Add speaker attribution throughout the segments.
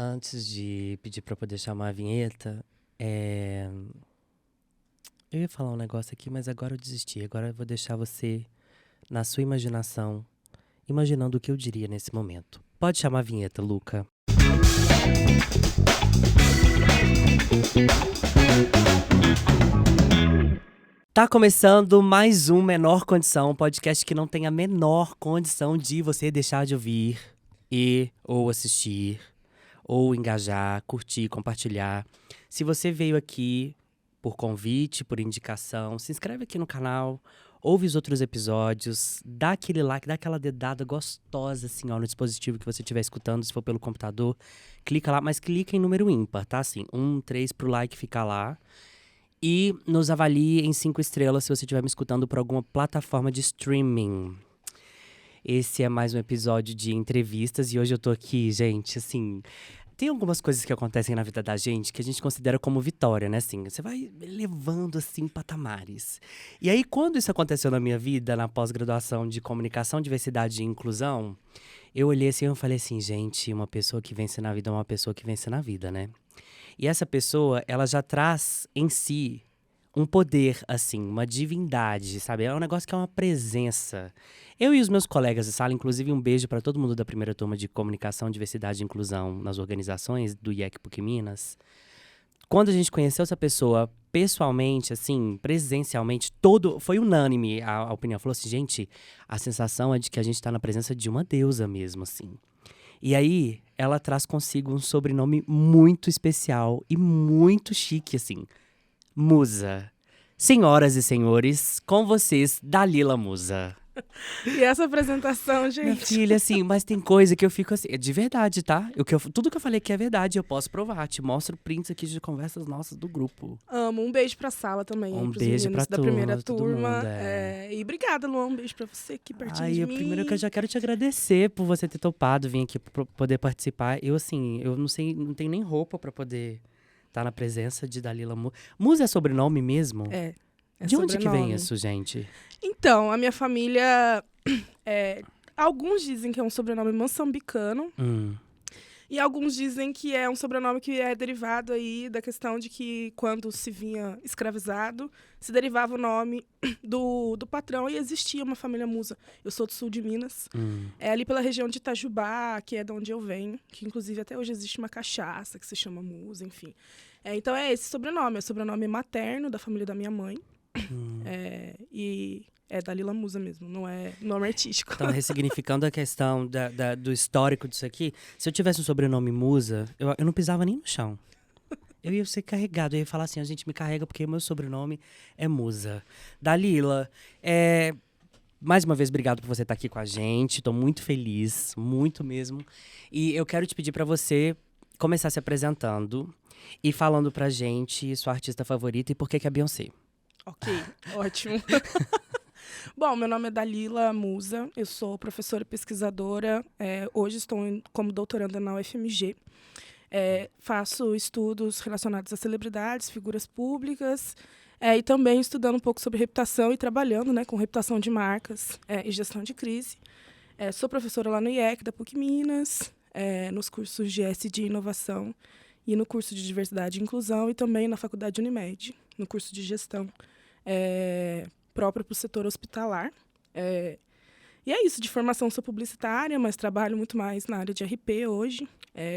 Speaker 1: Antes de pedir pra eu poder chamar a vinheta, eu ia falar um negócio aqui, mas agora eu desisti. Agora eu vou deixar você, na sua imaginação, imaginando o que eu diria nesse momento. Pode chamar a vinheta, Luca. Tá começando mais um Menor Condição, um podcast que não tem a menor condição de você deixar de ouvir ou assistir, ou engajar, curtir, compartilhar. Se você veio aqui por convite, por indicação, se inscreve aqui no canal, ouve os outros episódios, dá aquele like, dá aquela dedada gostosa assim, ó, no dispositivo que você estiver escutando, se for pelo computador. Clica lá, mas clica em número ímpar, tá? Assim, 1, 3 pro like ficar lá. E nos avalie em 5 estrelas se você estiver me escutando por alguma plataforma de streaming. Esse é mais um episódio de entrevistas e hoje eu tô aqui, gente, assim… Tem algumas coisas que acontecem na vida da gente que a gente considera como vitória, né? Assim, você vai levando, assim, patamares. E aí, quando isso aconteceu na minha vida, na pós-graduação de Comunicação, Diversidade e Inclusão, eu olhei assim e falei assim, gente, uma pessoa que vence na vida é uma pessoa que vence na vida, né? E essa pessoa, ela já traz em si um poder, assim, uma divindade, sabe? É um negócio que é uma presença. Eu e os meus colegas de sala, inclusive um beijo para todo mundo da primeira turma de Comunicação, Diversidade e Inclusão nas organizações do IEC PUC Minas. Quando a gente conheceu essa pessoa pessoalmente, assim, presencialmente, foi unânime a opinião. Falou assim, gente, a sensação é de que a gente tá na presença de uma deusa mesmo, assim. E aí, ela traz consigo um sobrenome muito especial e muito chique, assim. Musa. Senhoras e senhores, com vocês, Dalila Musa.
Speaker 2: E essa apresentação,
Speaker 1: Minha
Speaker 2: gente?
Speaker 1: filha, assim, mas tem coisa que eu fico assim… É de verdade, tá? Tudo que eu falei aqui é verdade, eu posso provar. Te mostro prints aqui de conversas nossas do grupo.
Speaker 2: Amo. Um beijo pra sala também.
Speaker 1: Um
Speaker 2: pros
Speaker 1: beijo
Speaker 2: meninos
Speaker 1: pra
Speaker 2: da primeira
Speaker 1: todo
Speaker 2: turma.
Speaker 1: mundo,
Speaker 2: E obrigada, Luan. Um beijo pra você aqui pertinho de mim.
Speaker 1: Primeiro que eu já quero te agradecer por você ter topado vir aqui pra poder participar. Eu, assim, eu não sei, não tenho nem roupa pra poder estar na presença de Dalila Musa. Musa é sobrenome mesmo?
Speaker 2: É
Speaker 1: De onde que vem
Speaker 2: sobrenome.
Speaker 1: isso, gente?
Speaker 2: Então, a minha família… alguns dizem que é um sobrenome moçambicano. E alguns dizem que é um sobrenome que é derivado aí da questão de que quando se vinha escravizado, se derivava o nome do patrão e existia uma família Musa. Eu sou do sul de Minas. É ali pela região de Itajubá, que é de onde eu venho, que inclusive até hoje existe uma cachaça que se chama Musa, enfim. Então é esse sobrenome, é o sobrenome materno da família da minha mãe. E é Dalila Musa mesmo, não é nome artístico.
Speaker 1: Então, ressignificando a questão do histórico disso aqui, se eu tivesse um sobrenome Musa, eu não pisava nem no chão. Eu ia ser carregado, eu ia falar assim, a gente me carrega porque o meu sobrenome é Musa. Dalila, mais uma vez, obrigado por você estar aqui com a gente, tô muito feliz, muito mesmo. E eu quero te pedir para você começar se apresentando e falando pra gente sua artista favorita e por que é Beyoncé.
Speaker 2: Ok, ótimo. Bom, meu nome é Dalila Musa, eu sou professora e pesquisadora, hoje estou como doutoranda na UFMG. Faço estudos relacionados a celebridades, figuras públicas, e também estudando um pouco sobre reputação e trabalhando, né, com reputação de marcas e gestão de crise. Sou professora lá no IEC da PUC Minas, nos cursos de SD e Inovação e no curso de Diversidade e Inclusão e também na Faculdade Unimed, no curso de Gestão próprio para o setor hospitalar. E é isso, de formação sou publicitária, mas trabalho muito mais na área de RP hoje,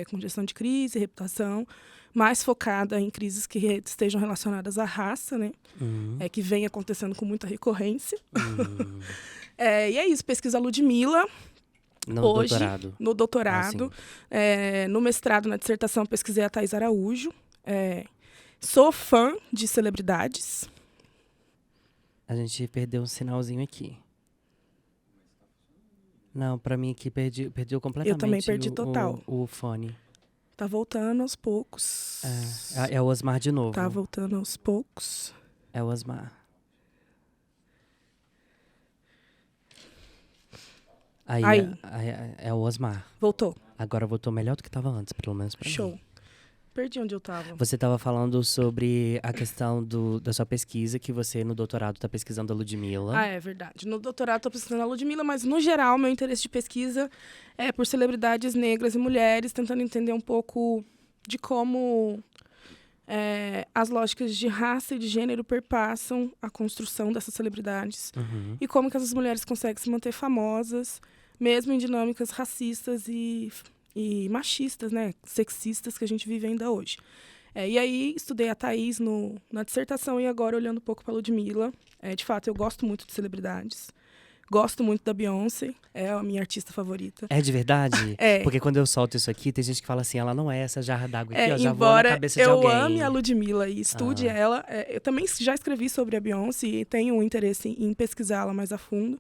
Speaker 2: com gestão de crise, reputação, mais focada em crises que estejam relacionadas à raça, né? Que vem acontecendo com muita recorrência. E é isso, pesquisa Ludmilla. Hoje,
Speaker 1: Doutorado.
Speaker 2: No doutorado. No mestrado, na dissertação, pesquisei a Thais Araújo. Sou fã de celebridades.
Speaker 1: A gente perdeu um sinalzinho aqui. Não, pra mim aqui perdeu completamente.
Speaker 2: Eu também perdi total.
Speaker 1: O fone.
Speaker 2: Tá voltando aos poucos.
Speaker 1: É o Osmar de novo.
Speaker 2: Tá voltando aos poucos.
Speaker 1: É o Osmar. Aí. É o Osmar.
Speaker 2: Voltou.
Speaker 1: Agora voltou melhor do que tava antes, pelo menos pra mim.
Speaker 2: Show. Perdi onde eu tava.
Speaker 1: Você estava falando sobre a questão da sua pesquisa, que você no doutorado está pesquisando a Ludmilla.
Speaker 2: Ah, é verdade. No doutorado estou pesquisando a Ludmilla, mas no geral meu interesse de pesquisa é por celebridades negras e mulheres, tentando entender um pouco de como as lógicas de raça e de gênero perpassam a construção dessas celebridades.
Speaker 1: Uhum.
Speaker 2: E como que essas mulheres conseguem se manter famosas, mesmo em dinâmicas racistas e machistas, né? Sexistas que a gente vive ainda hoje. E aí, estudei a Thaís na dissertação e agora olhando um pouco para a Ludmilla. De fato, eu gosto muito de celebridades. Gosto muito da Beyoncé, é a minha artista favorita.
Speaker 1: É de verdade?
Speaker 2: É.
Speaker 1: Porque quando eu solto isso aqui, tem gente que fala assim, ela não é essa jarra d'água aqui, ó, já voa na
Speaker 2: embora
Speaker 1: cabeça de alguém.
Speaker 2: eu ame a Ludmilla e estude ela, eu também já escrevi sobre a Beyoncé e tenho um interesse em pesquisá-la mais a fundo.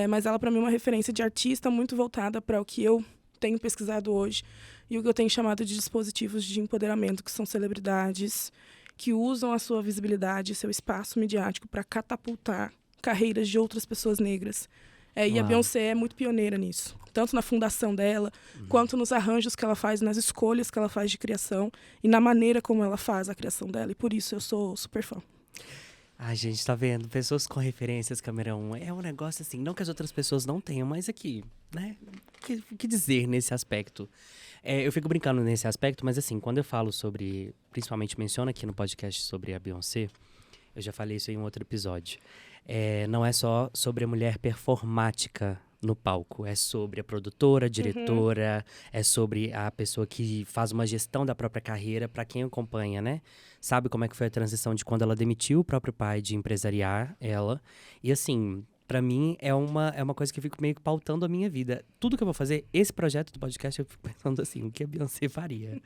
Speaker 2: Mas ela, para mim, é uma referência de artista muito voltada para o que eu tenho pesquisado hoje e o que eu tenho chamado de dispositivos de empoderamento, que são celebridades que usam a sua visibilidade, seu espaço midiático para catapultar carreiras de outras pessoas negras. E a Beyoncé é muito pioneira nisso. Tanto na fundação dela, quanto nos arranjos que ela faz, nas escolhas que ela faz de criação e na maneira como ela faz a criação dela. E por isso eu sou super fã.
Speaker 1: Ai, gente, tá vendo? Pessoas com referências, câmera 1. É um negócio assim, não que as outras pessoas não tenham, mas aqui, né? O que dizer nesse aspecto? Eu fico brincando nesse aspecto, mas assim, quando eu falo sobre, principalmente menciono aqui no podcast sobre a Beyoncé, eu já falei isso em um outro episódio. Não é só sobre a mulher performática no palco. É sobre a produtora, a diretora, é sobre a pessoa que faz uma gestão da própria carreira, para quem acompanha, né? Sabe como é que foi a transição de quando ela demitiu o próprio pai de empresariar ela. E assim, pra mim é uma coisa que eu fico meio que pautando a minha vida. Tudo que eu vou fazer, esse projeto do podcast, eu fico pensando assim, o que a Beyoncé faria?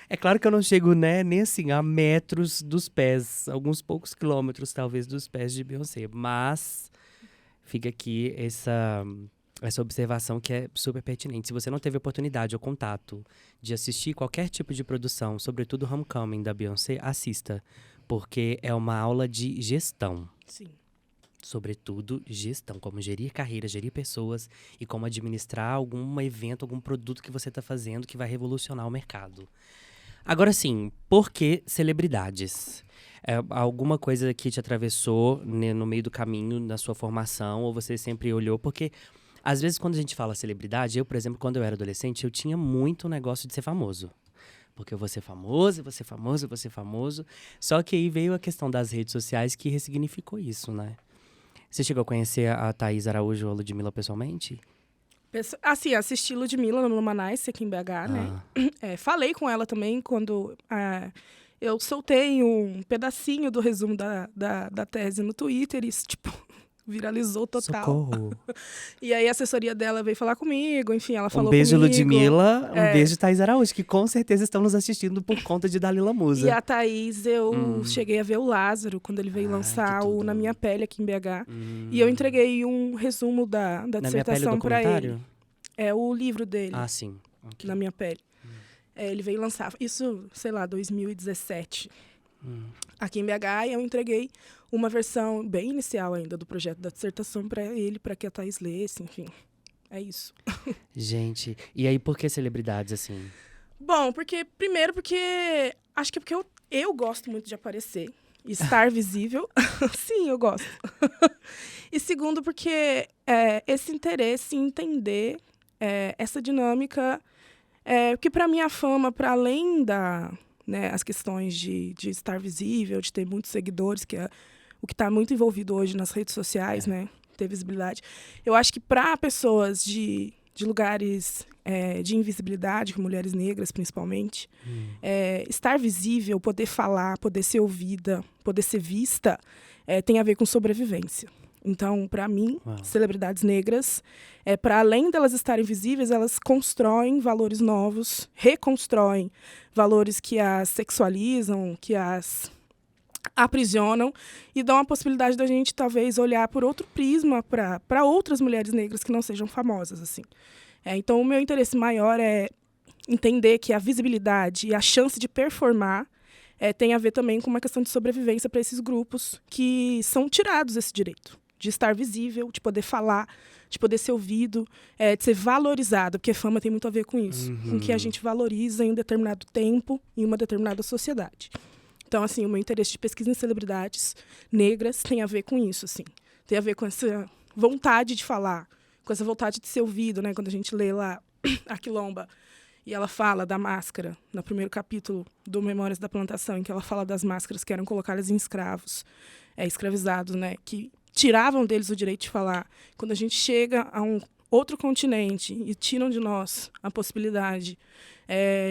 Speaker 1: É claro que eu não chego, né, nem assim, a metros dos pés, alguns poucos quilômetros, talvez, dos pés de Beyoncé. Mas fica aqui essa observação que é super pertinente. Se você não teve oportunidade ou contato de assistir qualquer tipo de produção, sobretudo Homecoming da Beyoncé, assista. Porque é uma aula de gestão.
Speaker 2: Sim.
Speaker 1: Sobretudo gestão, como gerir carreira, gerir pessoas e como administrar algum evento, algum produto que você está fazendo que vai revolucionar o mercado. Agora sim, por que celebridades? Alguma coisa que te atravessou, né, no meio do caminho na sua formação, ou você sempre olhou? Porque, às vezes, quando a gente fala celebridade, eu, por exemplo, quando eu era adolescente, eu tinha muito negócio de ser famoso. Porque eu vou ser famoso, eu vou ser famoso, eu vou ser famoso. Só que aí veio a questão das redes sociais que ressignificou isso, né? Você chegou a conhecer a Thaís Araújo ou a Ludmilla pessoalmente?
Speaker 2: Assim, assisti Ludmilla no Numanice, aqui em BH, né? Falei com ela também quando eu soltei um pedacinho do resumo da tese no Twitter e isso, tipo, viralizou total.
Speaker 1: Socorro.
Speaker 2: E aí a assessoria dela veio falar comigo, enfim, ela falou
Speaker 1: Um beijo,
Speaker 2: comigo.
Speaker 1: Ludmilla, um beijo, Thaís Araújo, que com certeza estão nos assistindo por conta de Dalila Musa.
Speaker 2: E a Thaís, eu cheguei a ver o Lázaro, quando ele veio lançar o Na Minha Pele, aqui em BH. E eu entreguei um resumo da dissertação para ele. O livro dele.
Speaker 1: Ah, sim. Okay.
Speaker 2: Na Minha Pele. Ele veio lançar, isso, sei lá, 2017. Aqui em BH, e eu entreguei uma versão bem inicial ainda do projeto da dissertação para ele, para que a Thaís lesse, enfim. É isso.
Speaker 1: Gente, e aí por que celebridades, assim?
Speaker 2: Bom, primeiro porque acho que é porque eu gosto muito de aparecer, estar visível. Sim, eu gosto. E segundo porque esse interesse em entender essa dinâmica, que para mim a fama, para além as questões de estar visível, de ter muitos seguidores, que é o que está muito envolvido hoje nas redes sociais, né? Ter visibilidade. Eu acho que para pessoas de lugares de invisibilidade, como mulheres negras principalmente, estar visível, poder falar, poder ser ouvida, poder ser vista, tem a ver com sobrevivência. Então, para mim, celebridades negras, para além delas estarem visíveis, elas constroem valores novos, reconstroem valores que as sexualizam, que as aprisionam e dão a possibilidade da gente, talvez, olhar por outro prisma para outras mulheres negras que não sejam famosas, assim. Então, o meu interesse maior é entender que a visibilidade e a chance de performar tem a ver também com uma questão de sobrevivência para esses grupos que são tirados esse direito de estar visível, de poder falar, de poder ser ouvido, de ser valorizado, porque fama tem muito a ver com isso, com que a gente valoriza em um determinado tempo, em uma determinada sociedade. Então, assim, o meu interesse de pesquisa em celebridades negras tem a ver com isso, assim. Tem a ver com essa vontade de falar, com essa vontade de ser ouvido, né? Quando a gente lê lá a Quilomba, e ela fala da máscara, no primeiro capítulo do Memórias da Plantação, em que ela fala das máscaras que eram colocadas em escravos, escravizados, né? Que tiravam deles o direito de falar. Quando a gente chega a um outro continente e tiram de nós a possibilidade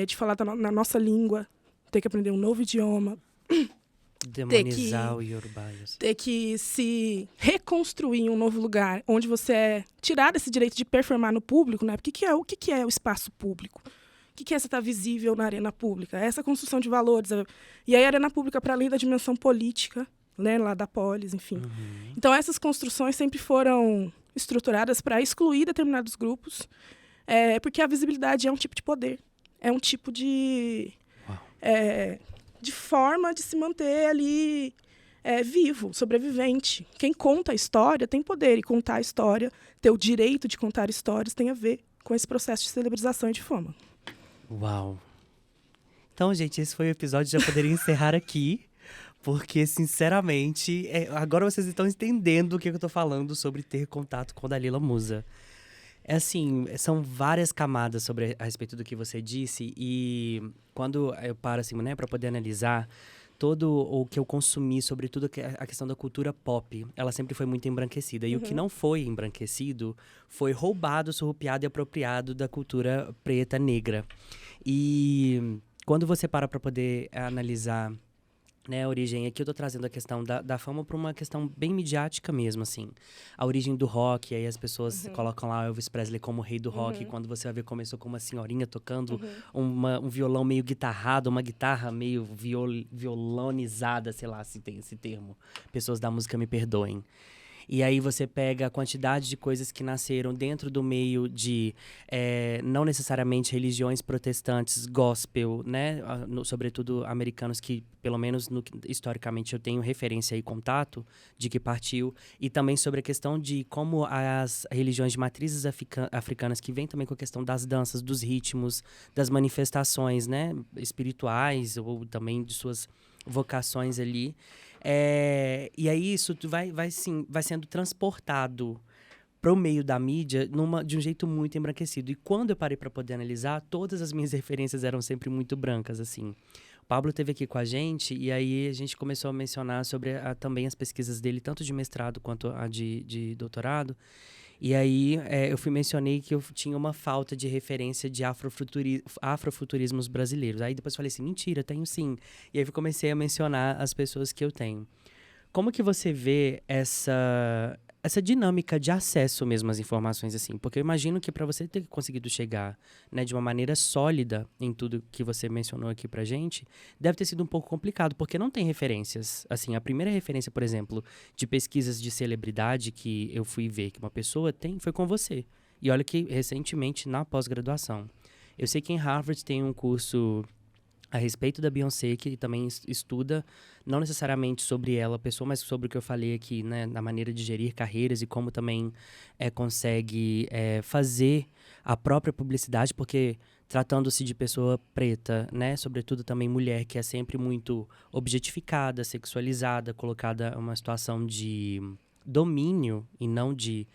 Speaker 2: de falar na nossa língua, ter que aprender um novo idioma,
Speaker 1: Demonizar o Yorubá.
Speaker 2: ter que se reconstruir em um novo lugar, onde você é tirado esse direito de performar no público, né? Porque o que é o espaço público? O que é você estar visível na arena pública? É essa construção de valores. E aí a arena pública, para além da dimensão política, né, lá da polis, enfim. Então, essas construções sempre foram estruturadas para excluir determinados grupos, porque a visibilidade é um tipo de poder, é um tipo de forma de se manter ali vivo, sobrevivente. Quem conta a história tem poder, e contar a história, ter o direito de contar histórias, tem a ver com esse processo de celebrização e de fama.
Speaker 1: Uau! Então, gente, esse foi o episódio, já poderia encerrar aqui. Porque, sinceramente, agora vocês estão entendendo o que eu tô falando sobre ter contato com Dalila Musa. Assim, são várias camadas a respeito do que você disse. E quando eu paro, assim, né, pra poder analisar todo o que eu consumi, sobretudo a questão da cultura pop, ela sempre foi muito embranquecida. E o que não foi embranquecido foi roubado, surrupiado e apropriado da cultura preta, negra. E quando você para pra poder analisar, né, a origem, aqui eu tô trazendo a questão da fama para uma questão bem midiática mesmo, assim. A origem do rock, aí as pessoas colocam lá Elvis Presley como o rei do rock, e quando você vai ver, começou com uma senhorinha tocando um violão meio guitarrado, uma guitarra meio violonizada, sei lá se tem esse termo. Pessoas da música me perdoem. E aí você pega a quantidade de coisas que nasceram dentro do meio de, não necessariamente religiões protestantes, gospel, né? Sobretudo americanos que, pelo menos historicamente, eu tenho referência e contato de que partiu. E também sobre a questão de como as religiões de matrizes africanas, que vêm também com a questão das danças, dos ritmos, das manifestações, né? Espirituais ou também de suas vocações ali. E aí isso vai sendo transportado para o meio da mídia de um jeito muito embranquecido. E quando eu parei para poder analisar, todas as minhas referências eram sempre muito brancas, assim. O Pablo esteve aqui com a gente e aí a gente começou a mencionar sobre também as pesquisas dele, tanto de mestrado quanto a de doutorado. E aí eu mencionei que eu tinha uma falta de referência de afrofuturismos brasileiros. Aí depois falei assim, mentira, tenho sim. E aí eu comecei a mencionar as pessoas que eu tenho. Como que você vê essa dinâmica de acesso mesmo às informações, assim? Porque eu imagino que para você ter conseguido chegar, né, de uma maneira sólida em tudo que você mencionou aqui pra gente, deve ter sido um pouco complicado, porque não tem referências. Assim, a primeira referência, por exemplo, de pesquisas de celebridade que eu fui ver que uma pessoa tem, foi com você. E olha que recentemente, na pós-graduação. Eu sei que em Harvard tem um curso a respeito da Beyoncé, que também estuda, não necessariamente sobre ela, a pessoa, mas sobre o que eu falei aqui, né, na maneira de gerir carreiras e como também consegue fazer a própria publicidade, porque tratando-se de pessoa preta, né, sobretudo também mulher, que é sempre muito objetificada, sexualizada, colocada em uma situação de domínio e não de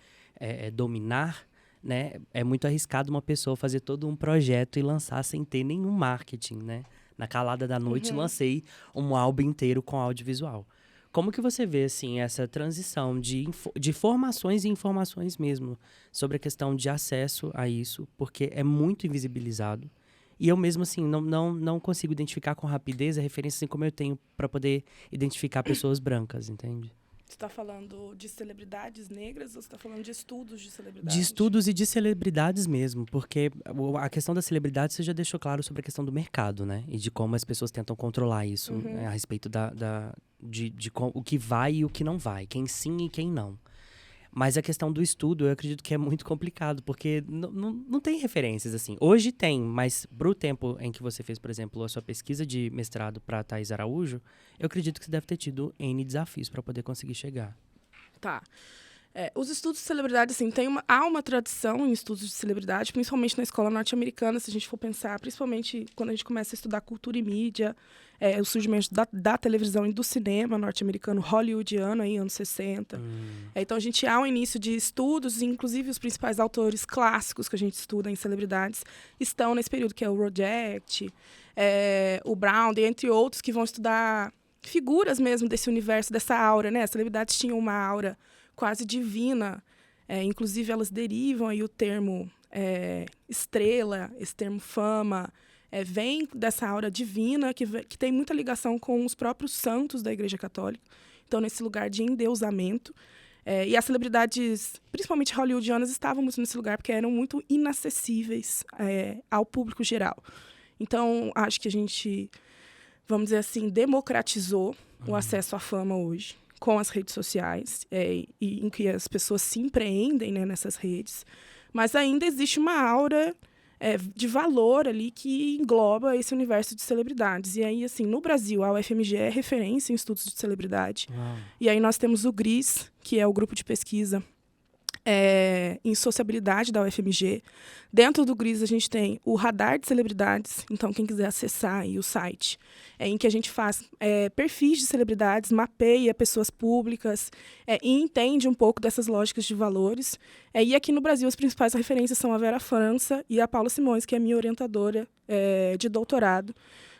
Speaker 1: dominar, né, é muito arriscado uma pessoa fazer todo um projeto e lançar sem ter nenhum marketing, né? Na calada da noite, lancei um álbum inteiro com audiovisual. Como que você vê, assim, essa transição de formações e informações mesmo sobre a questão de acesso a isso? Porque é muito invisibilizado. E eu mesmo, assim, não consigo identificar com rapidez a referência, assim, como eu tenho para poder identificar pessoas brancas, entende?
Speaker 2: Você está falando de celebridades negras ou você está falando de estudos de celebridades?
Speaker 1: De estudos e de celebridades mesmo, porque a questão da celebridade você já deixou claro sobre a questão do mercado, né? E de como as pessoas tentam controlar isso, a respeito de o que vai e o que não vai, quem sim e quem não. Mas a questão do estudo, eu acredito que é muito complicado, porque não tem referências, assim. Hoje tem, mas pro tempo em que você fez, por exemplo, a sua pesquisa de mestrado para Thaís Araújo, eu acredito que você deve ter tido N desafios para poder conseguir chegar.
Speaker 2: Tá. Os estudos de celebridade, assim, há uma tradição em estudos de celebridade, principalmente na escola norte-americana, se a gente for pensar, principalmente quando a gente começa a estudar cultura e mídia, o surgimento da televisão e do cinema norte-americano, hollywoodiano, aí, anos 60. Então, a gente há um início de estudos, inclusive os principais autores clássicos que a gente estuda em celebridades estão nesse período, que é o Roget, o Brown, entre outros, que vão estudar figuras mesmo desse universo, dessa aura, né? As celebridades tinham uma aura quase divina, inclusive elas derivam aí o termo estrela, esse termo fama, vem dessa aura divina que tem muita ligação com os próprios santos da Igreja Católica, então nesse lugar de endeusamento, e as celebridades, principalmente hollywoodianas, estavam muito nesse lugar porque eram muito inacessíveis ao público geral. Então, acho que a gente, vamos dizer assim, democratizou o acesso à fama hoje, com as redes sociais, e em que as pessoas se empreendem, né, nessas redes, mas ainda existe uma aura de valor ali que engloba esse universo de celebridades. E aí, assim, no Brasil, a UFMG é referência em estudos de celebridade. E aí nós temos o GRIS, que é o grupo de pesquisa em sociabilidade da UFMG. Dentro do GRIS, a gente tem o radar de celebridades. Então, quem quiser acessar aí o site, em que a gente faz perfis de celebridades, mapeia pessoas públicas e entende um pouco dessas lógicas de valores. E aqui no Brasil, as principais referências são a Vera França e a Paula Simões, que é minha orientadora de doutorado,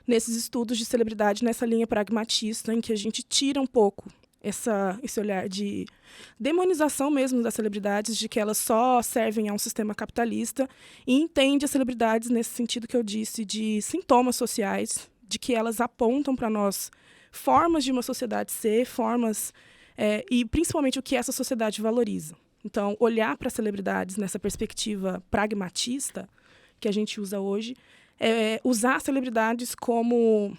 Speaker 2: nesses estudos de celebridade, nessa linha pragmatista, em que a gente tira um pouco esse olhar de demonização mesmo das celebridades, de que elas só servem a um sistema capitalista, e entende as celebridades nesse sentido que eu disse, de sintomas sociais, de que elas apontam para nós formas de uma sociedade ser, formas, e principalmente o que essa sociedade valoriza. Então, olhar para as celebridades nessa perspectiva pragmatista que a gente usa hoje, usar as celebridades como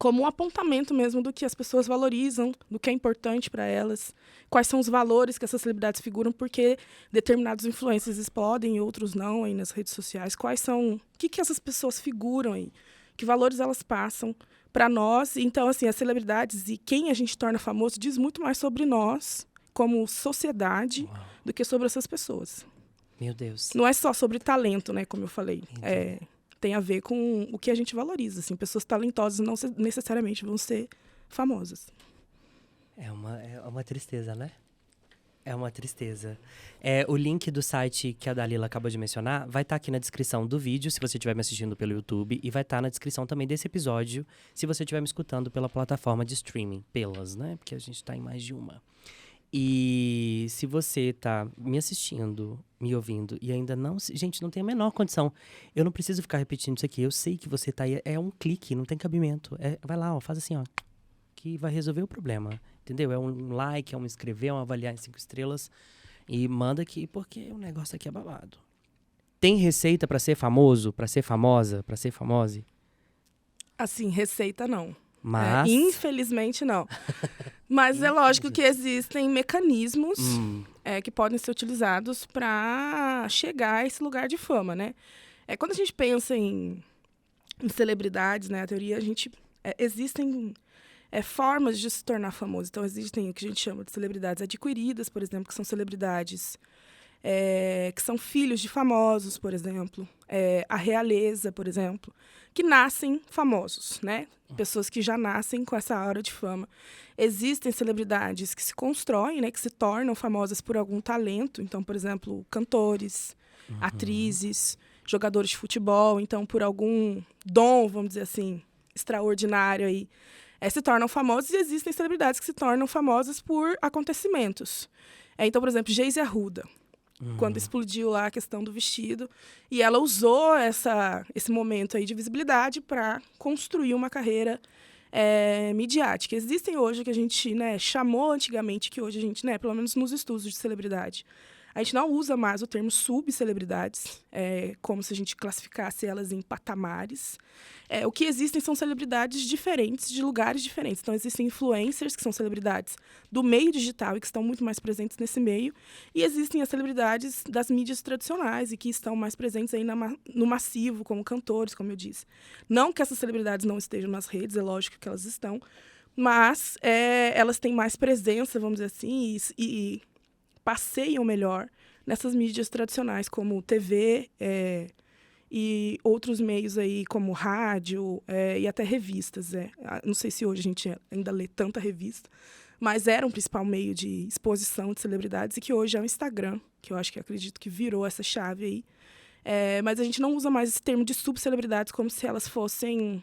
Speaker 2: um apontamento mesmo do que as pessoas valorizam, do que é importante para elas, quais são os valores que essas celebridades figuram, porque determinados influencers explodem e outros não aí nas redes sociais, o que essas pessoas figuram aí, que valores elas passam para nós. Então, assim, as celebridades e quem a gente torna famoso diz muito mais sobre nós, como sociedade, do que sobre essas pessoas.
Speaker 1: Meu Deus.
Speaker 2: Não é só sobre talento, né, como eu falei. Tem a ver com o que a gente valoriza. Assim, pessoas talentosas não necessariamente vão ser famosas.
Speaker 1: É uma tristeza, né? É uma tristeza. O link do site que a Dalila acabou de mencionar vai estar aqui na descrição do vídeo, se você estiver me assistindo pelo YouTube, e vai estar na descrição também desse episódio, se você estiver me escutando pela plataforma de streaming, né? Porque a gente está em mais de uma. E se você tá me assistindo, me ouvindo e ainda não... Gente, não tem a menor condição. Eu não preciso ficar repetindo isso aqui. Eu sei que você tá aí. É um clique, não tem cabimento. Vai lá, faz assim, ó. Que vai resolver o problema. Entendeu? É um like, é um inscrever, é um avaliar em 5 estrelas. E manda aqui, porque o negócio aqui é babado. Tem receita pra ser famoso, pra ser famosa, pra ser famose?
Speaker 2: Assim, receita não.
Speaker 1: Mas...
Speaker 2: infelizmente, não. Mas é lógico que existem mecanismos que podem ser utilizados para chegar a esse lugar de fama, né? Quando a gente pensa em celebridades, né, a teoria, existem formas de se tornar famoso. Então, existem o que a gente chama de celebridades adquiridas, por exemplo, que são celebridades que são filhos de famosos, por exemplo. A realeza, por exemplo, que nascem famosos, né? Pessoas que já nascem com essa aura de fama. Existem celebridades que se constroem, né? Que se tornam famosas por algum talento. Então, por exemplo, cantores, atrizes, jogadores de futebol. Então, por algum dom, vamos dizer assim, extraordinário aí, se tornam famosos. E existem celebridades que se tornam famosas por acontecimentos. Então, por exemplo, Geise Arruda. Quando explodiu lá a questão do vestido. E ela usou esse momento aí de visibilidade para construir uma carreira midiática. Existem hoje o que a gente, né, chamou antigamente, que hoje a gente, né, pelo menos nos estudos de celebridade, a gente não usa mais o termo subcelebridades, como se a gente classificasse elas em patamares. O que existem são celebridades diferentes, de lugares diferentes. Então, existem influencers, que são celebridades do meio digital e que estão muito mais presentes nesse meio. E existem as celebridades das mídias tradicionais e que estão mais presentes aí no massivo, como cantores, como eu disse. Não que essas celebridades não estejam nas redes, é lógico que elas estão, mas elas têm mais presença, vamos dizer assim, e passeiam melhor nessas mídias tradicionais, como TV e outros meios aí, como rádio e até revistas. Não sei se hoje a gente ainda lê tanta revista, mas era um principal meio de exposição de celebridades e que hoje é o Instagram, que eu acredito que virou essa chave aí. Mas a gente não usa mais esse termo de subcelebridades como se elas fossem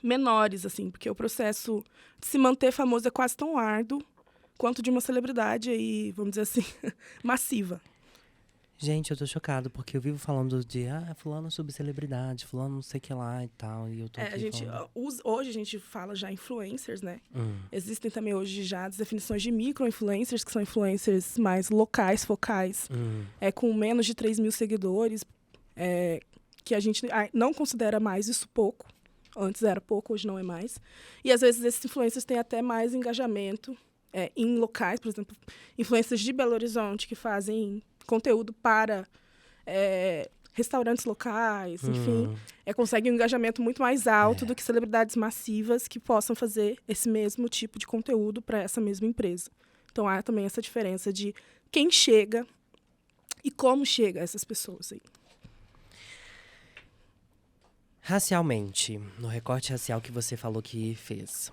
Speaker 2: menores, assim, porque o processo de se manter famoso é quase tão árduo quanto de uma celebridade aí, vamos dizer assim, massiva.
Speaker 1: Gente, eu tô chocado, porque eu vivo falando de fulano subcelebridade, fulano não sei o que lá e tal, e eu tô aqui
Speaker 2: hoje a gente fala já influencers, né? Existem também hoje já as definições de micro-influencers, que são influencers mais locais, focais, com menos de 3 mil seguidores, que a gente não considera mais isso pouco. Antes era pouco, hoje não é mais. E às vezes esses influencers têm até mais engajamento em locais, por exemplo, influencers de Belo Horizonte que fazem conteúdo para restaurantes locais, enfim, conseguem um engajamento muito mais alto do que celebridades massivas que possam fazer esse mesmo tipo de conteúdo para essa mesma empresa. Então há também essa diferença de quem chega e como chega a essas pessoas aí.
Speaker 1: Racialmente, no recorte racial que você falou que fez,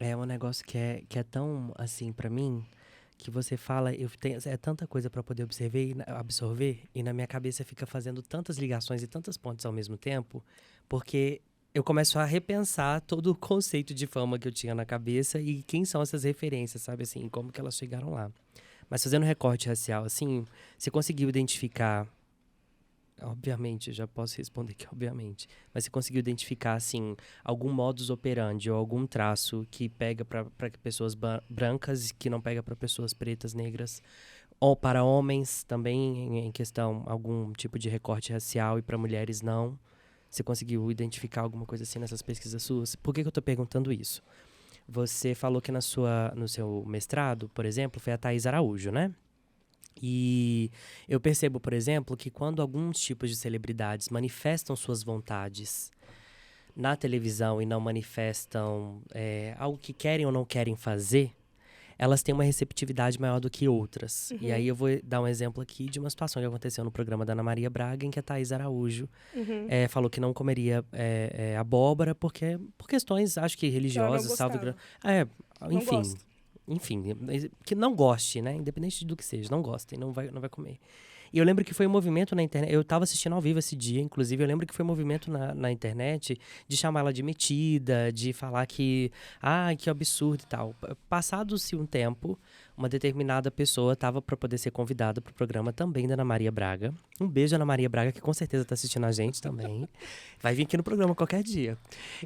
Speaker 1: é um negócio que é tão, assim, pra mim, que você fala, é tanta coisa pra poder absorver, e na minha cabeça fica fazendo tantas ligações e tantas pontes ao mesmo tempo, porque eu começo a repensar todo o conceito de fama que eu tinha na cabeça e quem são essas referências, sabe, assim, como que elas chegaram lá. Mas fazendo um recorte racial, assim, você conseguiu identificar... Obviamente, eu já posso responder que obviamente. Mas você conseguiu identificar, assim, algum modus operandi ou algum traço que pega para pessoas brancas e que não pega para pessoas pretas, negras? Ou para homens também, em questão, algum tipo de recorte racial e para mulheres não? Você conseguiu identificar alguma coisa assim nessas pesquisas suas? Por que eu estou perguntando isso? Você falou que no seu mestrado, por exemplo, foi a Thaís Araújo, né? E eu percebo, por exemplo, que quando alguns tipos de celebridades manifestam suas vontades na televisão e não manifestam algo que querem ou não querem fazer, elas têm uma receptividade maior do que outras. E aí eu vou dar um exemplo aqui de uma situação que aconteceu no programa da Ana Maria Braga, em que a Thaís Araújo falou que não comeria abóbora por questões, acho que religiosas, salvo engano. Enfim, que não goste, né? Independente do que seja, não gosta e não vai comer. E eu lembro que foi um movimento na internet, eu tava assistindo ao vivo esse dia, inclusive, eu lembro que foi um movimento na internet de chamar ela de metida, de falar que absurdo e tal. Passado-se um tempo, uma determinada pessoa tava para poder ser convidada pro programa também da Ana Maria Braga. Um beijo, Ana Maria Braga, que com certeza tá assistindo a gente também. Vai vir aqui no programa qualquer dia.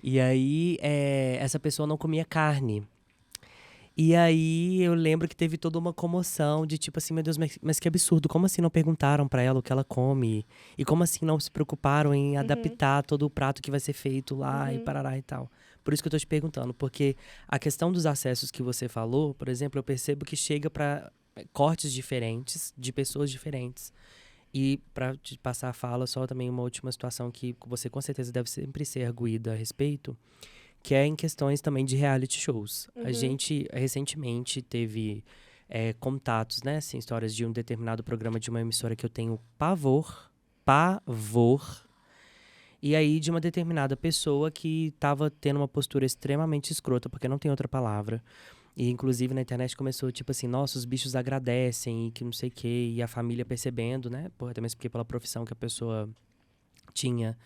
Speaker 1: E aí, essa pessoa não comia carne. E aí eu lembro que teve toda uma comoção de tipo assim, meu Deus, mas que absurdo, como assim não perguntaram pra ela o que ela come? E como assim não se preocuparam em adaptar todo o prato que vai ser feito lá e parará e tal? Por isso que eu tô te perguntando, porque a questão dos acessos que você falou, por exemplo, eu percebo que chega pra cortes diferentes, de pessoas diferentes. E pra te passar a fala, só também uma última situação que você com certeza deve sempre ser arguída a respeito, que é em questões também de reality shows. A gente recentemente teve contatos, né, assim, histórias de um determinado programa de uma emissora que eu tenho pavor, e aí de uma determinada pessoa que estava tendo uma postura extremamente escrota, porque não tem outra palavra. E inclusive na internet começou tipo assim, nossa, os bichos agradecem e que não sei o quê, e a família percebendo, né, até mesmo porque pela profissão que a pessoa tinha,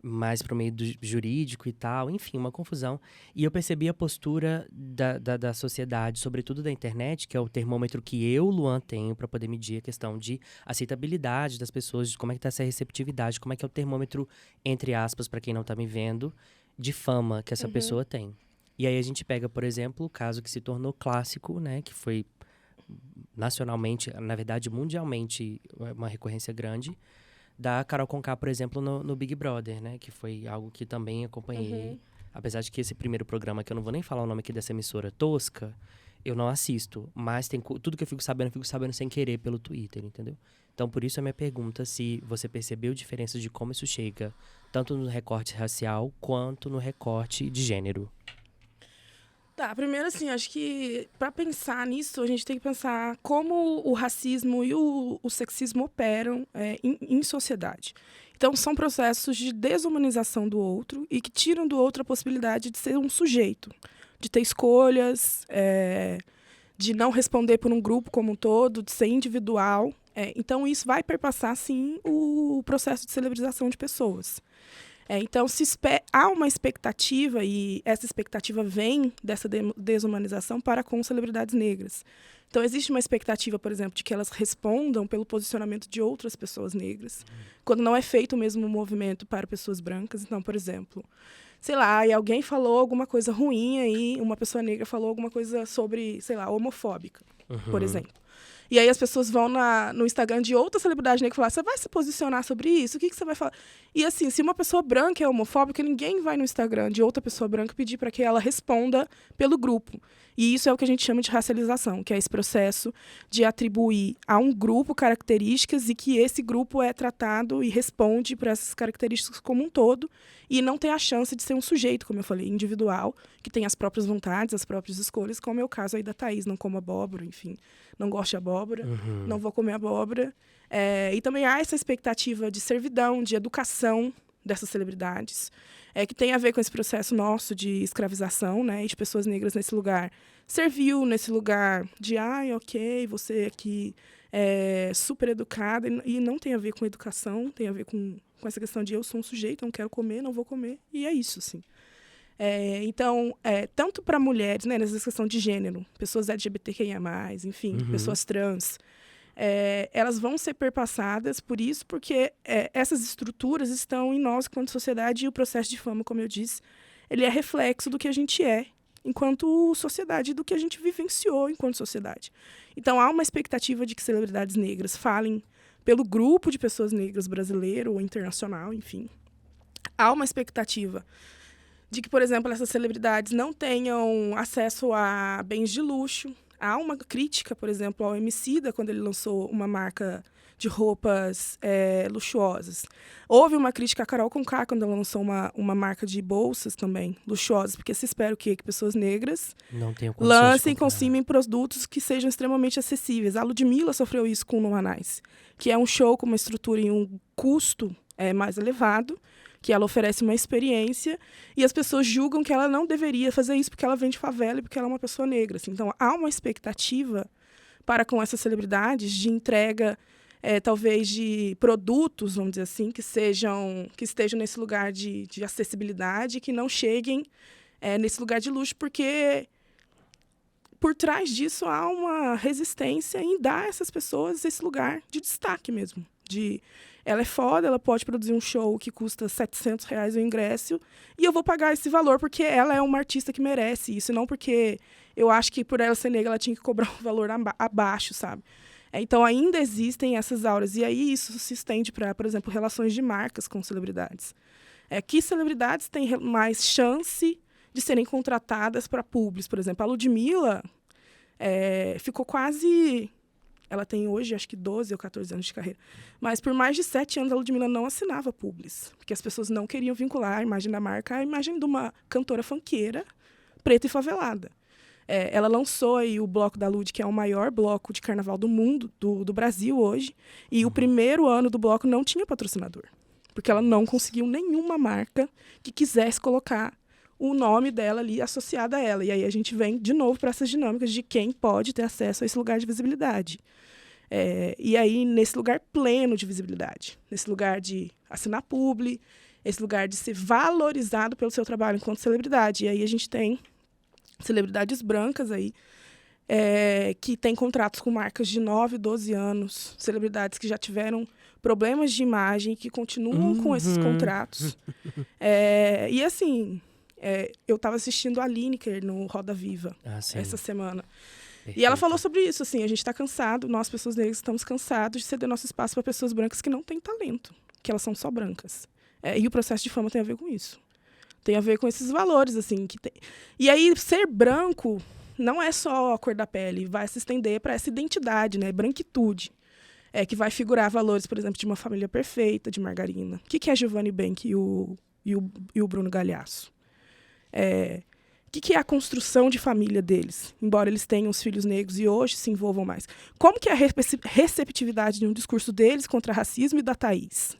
Speaker 1: mais pro meio do jurídico e tal, enfim, uma confusão. E eu percebi a postura da sociedade, sobretudo da internet, que é o termômetro que eu, Luan, tenho para poder medir a questão de aceitabilidade das pessoas, de como é que tá essa receptividade, como é que é o termômetro, entre aspas, para quem não tá me vendo, de fama que essa pessoa tem. E aí a gente pega, por exemplo, o caso que se tornou clássico, né, que foi nacionalmente, na verdade mundialmente, uma recorrência grande, da Carol Conká, por exemplo, no Big Brother, né? Que foi algo que também acompanhei. Apesar de que esse primeiro programa, que eu não vou nem falar o nome aqui dessa emissora tosca, eu não assisto. Mas tem tudo que eu fico sabendo sem querer pelo Twitter, entendeu? Então, por isso a minha pergunta, se você percebeu diferenças de como isso chega, tanto no recorte racial, quanto no recorte de gênero.
Speaker 2: Tá, primeiro assim, acho que para pensar nisso, a gente tem que pensar como o racismo e o sexismo operam em sociedade. Então, são processos de desumanização do outro e que tiram do outro a possibilidade de ser um sujeito, de ter escolhas, de não responder por um grupo como um todo, de ser individual. Então, isso vai perpassar, sim, o processo de celebrização de pessoas. Então, há uma expectativa, e essa expectativa vem dessa desumanização para com celebridades negras. Então, existe uma expectativa, por exemplo, de que elas respondam pelo posicionamento de outras pessoas negras, quando não é feito o mesmo movimento para pessoas brancas. Então, por exemplo, sei lá, e alguém falou alguma coisa ruim aí, uma pessoa negra falou alguma coisa sobre, sei lá, homofóbica, por exemplo. E aí as pessoas vão no Instagram de outra celebridade negra e falar, você vai se posicionar sobre isso? O que você vai falar? E assim, se uma pessoa branca é homofóbica, ninguém vai no Instagram de outra pessoa branca pedir para que ela responda pelo grupo. E isso é o que a gente chama de racialização, que é esse processo de atribuir a um grupo características e que esse grupo é tratado e responde por essas características como um todo e não tem a chance de ser um sujeito, como eu falei, individual, que tem as próprias vontades, as próprias escolhas, como é o caso aí da Thaís, não como abóbora, enfim, não gosto de abóbora, não vou comer abóbora. E também há essa expectativa de servidão, de educação dessas celebridades, que tem a ver com esse processo nosso de escravização, né, e de pessoas negras nesse lugar. Serviu nesse lugar de, ok, você aqui é super educada, e não tem a ver com educação, tem a ver com essa questão de eu sou um sujeito, não quero comer, não vou comer, e é isso, assim. Então, tanto para mulheres, né, nessa questão de gênero, pessoas LGBTQIA+, enfim, pessoas trans, elas vão ser perpassadas por isso, porque essas estruturas estão em nós enquanto sociedade, e o processo de fama, como eu disse, ele é reflexo do que a gente é enquanto sociedade, do que a gente vivenciou enquanto sociedade. Então, há uma expectativa de que celebridades negras falem pelo grupo de pessoas negras brasileiro ou internacional, enfim. Há uma expectativa de que, por exemplo, essas celebridades não tenham acesso a bens de luxo. Há uma crítica, por exemplo, ao Emicida, quando ele lançou uma marca de roupas luxuosas. Houve uma crítica à Carol Conká, quando ela lançou uma marca de bolsas também luxuosas, porque se espera o quê? Que pessoas negras lancem e consumem produtos que sejam extremamente acessíveis. A Ludmilla sofreu isso com o No Anais, que é um show com uma estrutura e um custo mais elevado, que ela oferece uma experiência, e as pessoas julgam que ela não deveria fazer isso porque ela vem de favela e porque ela é uma pessoa negra. Assim. Então, há uma expectativa para com essas celebridades de entrega, talvez, de produtos, vamos dizer assim, que estejam nesse lugar de acessibilidade, que não cheguem nesse lugar de luxo, porque por trás disso há uma resistência em dar a essas pessoas esse lugar de destaque mesmo, ela é foda, ela pode produzir um show que custa R$700 o ingresso e eu vou pagar esse valor porque ela é uma artista que merece isso, não porque eu acho que por ela ser negra ela tinha que cobrar um valor abaixo, sabe? Então, ainda existem essas auras. E aí isso se estende para, por exemplo, relações de marcas com celebridades. Que celebridades têm mais chance de serem contratadas para publis? Por exemplo, a Ludmilla ficou quase... Ela tem hoje, acho que 12 ou 14 anos de carreira. Mas por mais de 7 anos, a Ludmilla não assinava publis. Porque as pessoas não queriam vincular a imagem da marca à imagem de uma cantora funkeira, preta e favelada. Ela lançou aí o bloco da Lud, que é o maior bloco de carnaval do mundo, do Brasil hoje. E o primeiro ano do bloco não tinha patrocinador. Porque ela não conseguiu nenhuma marca que quisesse colocar o nome dela ali associado a ela. E aí a gente vem de novo para essas dinâmicas de quem pode ter acesso a esse lugar de visibilidade. E aí, nesse lugar pleno de visibilidade, nesse lugar de assinar publi, esse lugar de ser valorizado pelo seu trabalho enquanto celebridade. E aí a gente tem celebridades brancas aí, que têm contratos com marcas de 9, 12 anos, celebridades que já tiveram problemas de imagem, que continuam com esses contratos. E assim, eu estava assistindo a Lineker no Roda Viva essa semana. Perfeito. E ela falou sobre isso, assim, a gente está cansado, nós, pessoas negras, estamos cansados de ceder nosso espaço para pessoas brancas que não têm talento, que elas são só brancas. E o processo de fama tem a ver com isso. Tem a ver com esses valores, assim. E aí, ser branco não é só a cor da pele, vai se estender para essa identidade, né? Branquitude. Que vai figurar valores, por exemplo, de uma família perfeita, de margarina. O que é Giovanni Bank e o Bruno Galhaço? que é a construção de família deles, embora eles tenham os filhos negros e hoje se envolvam mais. Como que é a receptividade de um discurso deles contra racismo e da Thaís?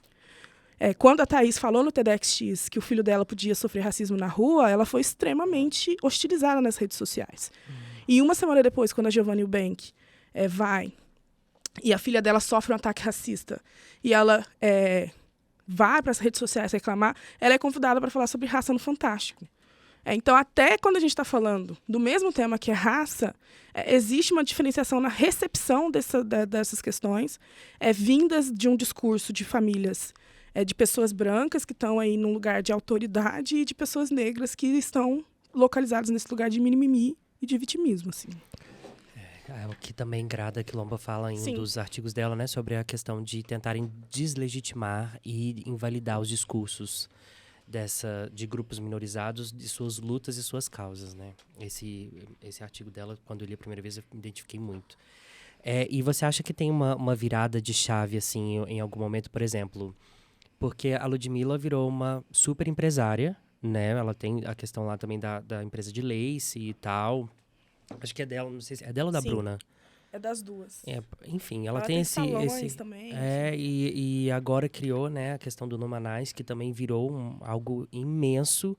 Speaker 2: Quando a Thaís falou no TEDxX que o filho dela podia sofrer racismo na rua, ela foi extremamente hostilizada nas redes sociais. E uma semana depois, quando a Giovanna Eubank vai e a filha dela sofre um ataque racista e ela vai para as redes sociais reclamar, ela é convidada para falar sobre raça no Fantástico. Então, até quando a gente está falando do mesmo tema que é raça, existe uma diferenciação na recepção dessas questões, vindas de um discurso de famílias, de pessoas brancas que estão aí num lugar de autoridade e de pessoas negras que estão localizadas nesse lugar de mimimi e de vitimismo, assim.
Speaker 1: É o que também Grada Quilomba fala em um dos artigos dela, né, sobre a questão de tentarem deslegitimar e invalidar os discursos de grupos minorizados, de suas lutas e suas causas, né? Esse artigo dela, quando eu li a primeira vez, eu me identifiquei muito. E você acha que tem uma virada de chave, assim, em algum momento, por exemplo? Porque a Ludmilla virou uma super empresária, né? Ela tem a questão lá também da empresa de lace e tal. Acho que é dela, não sei se é dela ou da Bruna.
Speaker 2: É das duas.
Speaker 1: Enfim, ela
Speaker 2: tem
Speaker 1: esse
Speaker 2: também.
Speaker 1: E agora criou, né, a questão do Numanais, que também virou algo imenso.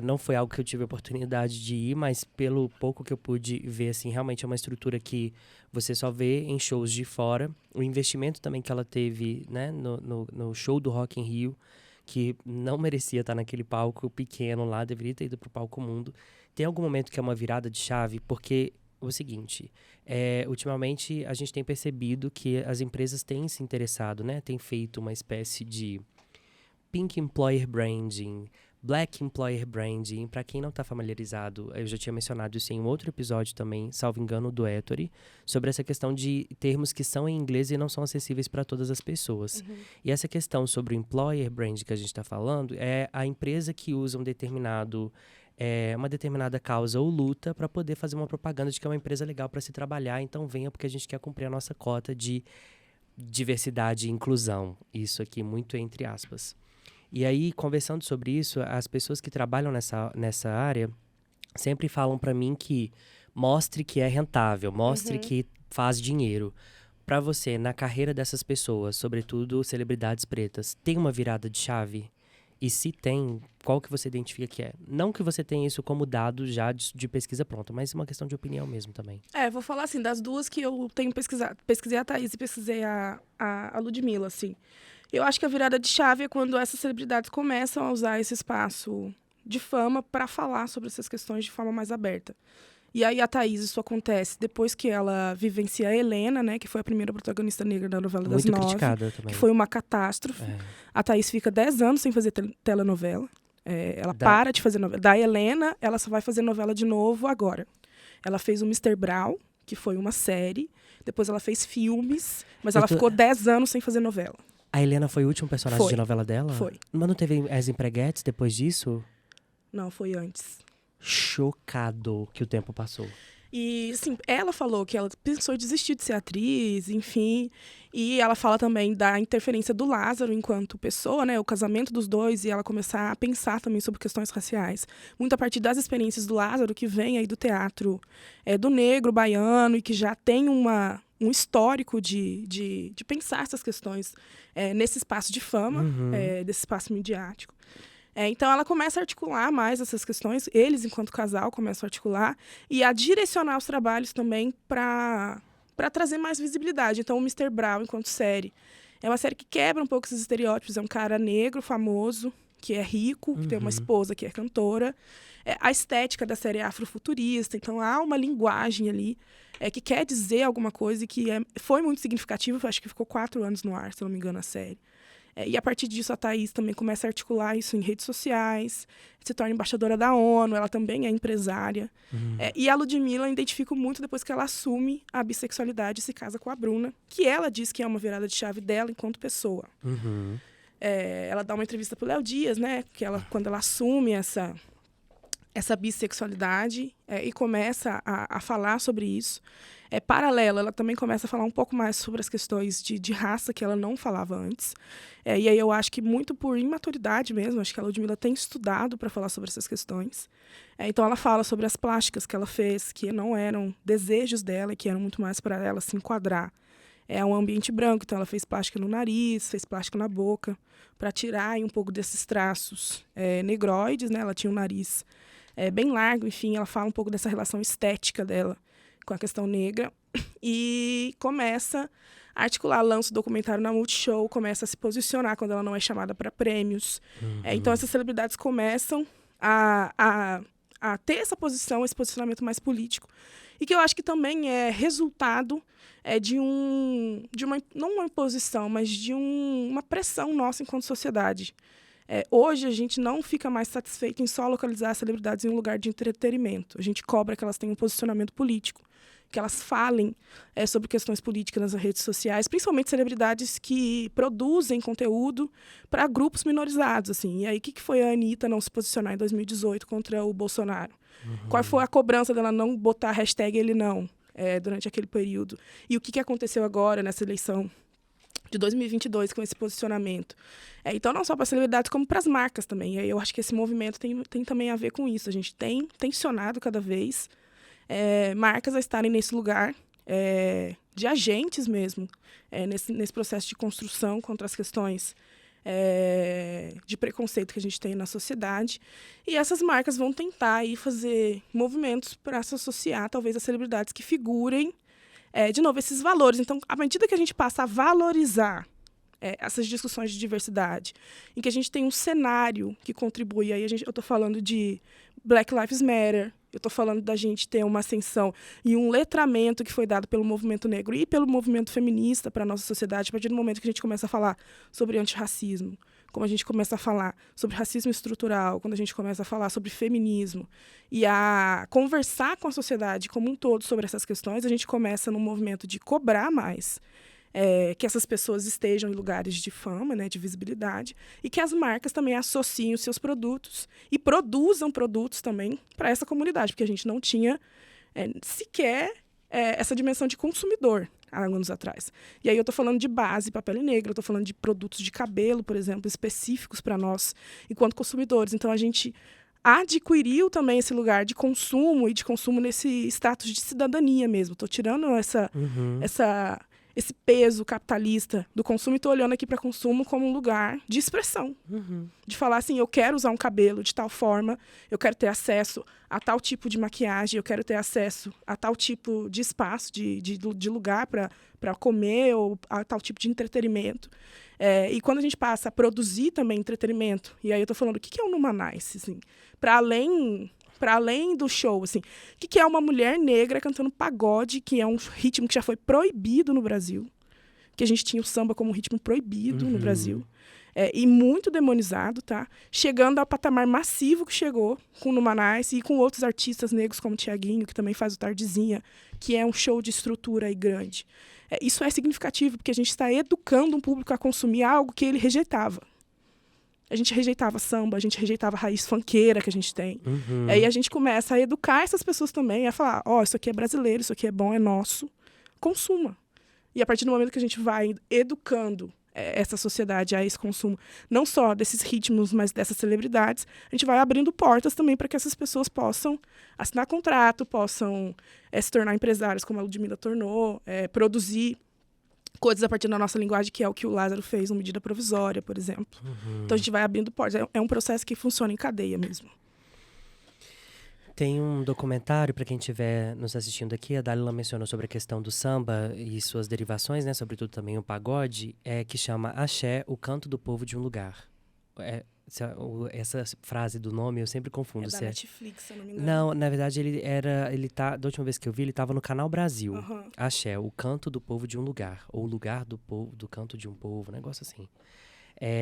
Speaker 1: Não foi algo que eu tive a oportunidade de ir, mas pelo pouco que eu pude ver, assim, realmente é uma estrutura que você só vê em shows de fora. O investimento também que ela teve, né, no show do Rock in Rio, que não merecia estar naquele palco pequeno lá, deveria ter ido pro palco mundo. Tem algum momento que é uma virada de chave? Porque o seguinte, ultimamente a gente tem percebido que as empresas têm se interessado, né? Tem feito uma espécie de Pink Employer Branding, Black Employer Branding. Para quem não está familiarizado, eu já tinha mencionado isso em um outro episódio também, salvo engano, do Ettore, sobre essa questão de termos que são em inglês e não são acessíveis para todas as pessoas. Uhum. E essa questão sobre o Employer Branding que a gente está falando é a empresa que usa uma determinada causa ou luta para poder fazer uma propaganda de que é uma empresa legal para se trabalhar, então venha porque a gente quer cumprir a nossa cota de diversidade e inclusão. Isso aqui muito entre aspas. E aí, conversando sobre isso, as pessoas que trabalham nessa área sempre falam para mim que mostre que é rentável, mostre que faz dinheiro. Para você, na carreira dessas pessoas, sobretudo celebridades pretas, tem uma virada de chave? E se tem, qual que você identifica que é? Não que você tenha isso como dado já de pesquisa pronta, mas uma questão de opinião mesmo também.
Speaker 2: Vou falar assim, das duas que eu tenho pesquisado. Pesquisei a Thaís e pesquisei a Ludmilla, assim. Eu acho que a virada de chave é quando essas celebridades começam a usar esse espaço de fama para falar sobre essas questões de forma mais aberta. E aí a Thaís, isso acontece depois que ela vivencia a Helena, né, que foi a primeira protagonista negra da novela das 9.
Speaker 1: Muito criticada também.
Speaker 2: Que foi uma catástrofe. A Thaís fica 10 anos sem fazer telenovela. Ela para de fazer novela. Da Helena, ela só vai fazer novela de novo agora. Ela fez o Mr. Brown, que foi uma série. Depois ela fez filmes, mas ela ficou 10 anos sem fazer novela.
Speaker 1: A Helena foi o último personagem de novela dela?
Speaker 2: Foi.
Speaker 1: Mas não teve as empreguetes depois disso?
Speaker 2: Não, foi antes.
Speaker 1: Chocado que o tempo passou.
Speaker 2: E, assim, ela falou que ela pensou em desistir de ser atriz, enfim. E ela fala também da interferência do Lázaro enquanto pessoa, né? O casamento dos dois e ela começar a pensar também sobre questões raciais. Muito a partir das experiências do Lázaro, que vem aí do teatro do negro baiano e que já tem um histórico de pensar essas questões nesse espaço de fama, desse espaço midiático. Então, ela começa a articular mais essas questões, eles, enquanto casal, começam a articular e a direcionar os trabalhos também para trazer mais visibilidade. Então, o Mr. Brown, enquanto série, é uma série que quebra um pouco esses estereótipos. É um cara negro, famoso, que é rico, que tem uma esposa que é cantora. A estética da série é afrofuturista, então há uma linguagem ali que quer dizer alguma coisa e que foi muito significativa. Acho que ficou 4 anos no ar, se não me engano, a série. E a partir disso, a Thaís também começa a articular isso em redes sociais, se torna embaixadora da ONU, ela também é empresária. E a Ludmilla eu identifico muito depois que ela assume a bissexualidade e se casa com a Bruna, que ela diz que é uma virada de chave dela enquanto pessoa. Ela dá uma entrevista pro Léo Dias, né, que quando ela assume essa bissexualidade e começa a falar sobre isso. Paralela, ela também começa a falar um pouco mais sobre as questões de raça que ela não falava antes. E aí eu acho que muito por imaturidade mesmo, acho que a Ludmilla tem estudado para falar sobre essas questões. Então ela fala sobre as plásticas que ela fez, que não eram desejos dela, que eram muito mais para ela se enquadrar. Um ambiente branco, então ela fez plástica no nariz, fez plástica na boca, para tirar aí um pouco desses traços negroides, né? Ela tinha um nariz bem largo, enfim, ela fala um pouco dessa relação estética dela com a questão negra, e começa a articular, lança o documentário na Multishow, começa a se posicionar quando ela não é chamada para prêmios. Então essas celebridades começam a ter essa posição, esse posicionamento mais político, e que eu acho que também é resultado de uma, não uma imposição, mas de uma pressão nossa enquanto sociedade. Hoje a gente não fica mais satisfeito em só localizar as celebridades em um lugar de entretenimento. A gente cobra que elas tenham um posicionamento político, que elas falem sobre questões políticas nas redes sociais, principalmente celebridades que produzem conteúdo para grupos minorizados. Assim. E aí, o que foi a Anitta não se posicionar em 2018 contra o Bolsonaro? Qual foi a cobrança dela não botar a hashtag ele não durante aquele período? E o que aconteceu agora nessa eleição de 2022 com esse posicionamento? Então, não só para as celebridades, como para as marcas também. E aí, eu acho que esse movimento tem também a ver com isso. A gente tem tensionado cada vez marcas a estarem nesse lugar de agentes mesmo, nesse processo de construção contra as questões de preconceito que a gente tem na sociedade. E essas marcas vão tentar aí fazer movimentos para se associar, talvez, a celebridades que figurem, de novo, esses valores. Então, à medida que a gente passa a valorizar essas discussões de diversidade, em que a gente tem um cenário que contribui, aí eu estou falando de Black Lives Matter, eu estou falando da gente ter uma ascensão e um letramento que foi dado pelo movimento negro e pelo movimento feminista para a nossa sociedade, a partir do momento que a gente começa a falar sobre antirracismo, como a gente começa a falar sobre racismo estrutural, quando a gente começa a falar sobre feminismo e a conversar com a sociedade como um todo sobre essas questões, a gente começa num movimento de cobrar mais que essas pessoas estejam em lugares de fama, né, de visibilidade, e que as marcas também associem os seus produtos e produzam produtos também para essa comunidade, porque a gente não tinha sequer essa dimensão de consumidor há anos atrás. E aí eu estou falando de base, papel negro, eu estou falando de produtos de cabelo, por exemplo, específicos para nós, enquanto consumidores. Então, a gente adquiriu também esse lugar de consumo, e de consumo nesse status de cidadania mesmo. Estou tirando esse peso capitalista do consumo e estou olhando aqui para consumo como um lugar de expressão. De falar assim, eu quero usar um cabelo de tal forma, eu quero ter acesso a tal tipo de maquiagem, eu quero ter acesso a tal tipo de espaço, de lugar para comer, ou a tal tipo de entretenimento. E quando a gente passa a produzir também entretenimento, e aí eu estou falando, o que é um Numanice? Assim, para além do show, assim, o que é uma mulher negra cantando pagode, que é um ritmo que já foi proibido no Brasil, que a gente tinha o samba como um ritmo proibido no Brasil, e muito demonizado, tá? Chegando ao patamar massivo que chegou com o Numanice e com outros artistas negros como o Thiaguinho, que também faz o Tardezinha, que é um show de estrutura aí grande. Isso é significativo, porque a gente está educando um público a consumir algo que ele rejeitava. A gente rejeitava samba, a gente rejeitava a raiz funkeira que a gente tem. Aí a gente começa a educar essas pessoas também, a falar, isso aqui é brasileiro, isso aqui é bom, é nosso, consuma. E a partir do momento que a gente vai educando essa sociedade a esse consumo, não só desses ritmos, mas dessas celebridades, a gente vai abrindo portas também para que essas pessoas possam assinar contrato, possam se tornar empresários, como a Ludmilla tornou, produzir coisas a partir da nossa linguagem, que é o que o Lázaro fez no Medida Provisória, por exemplo. Então a gente vai abrindo portas. É um processo que funciona em cadeia mesmo.
Speaker 1: Tem um documentário, para quem estiver nos assistindo aqui, a Dalila mencionou sobre a questão do samba e suas derivações, né, sobretudo também o pagode, que chama Axé, o canto do povo de um lugar. Essa frase do nome eu sempre confundo.
Speaker 2: Da Netflix, se eu não me engano.
Speaker 1: Não, na verdade da última vez que eu vi, ele estava no Canal Brasil. Axé, o canto do povo de um lugar, ou o lugar do povo, do canto de um povo, um negócio assim.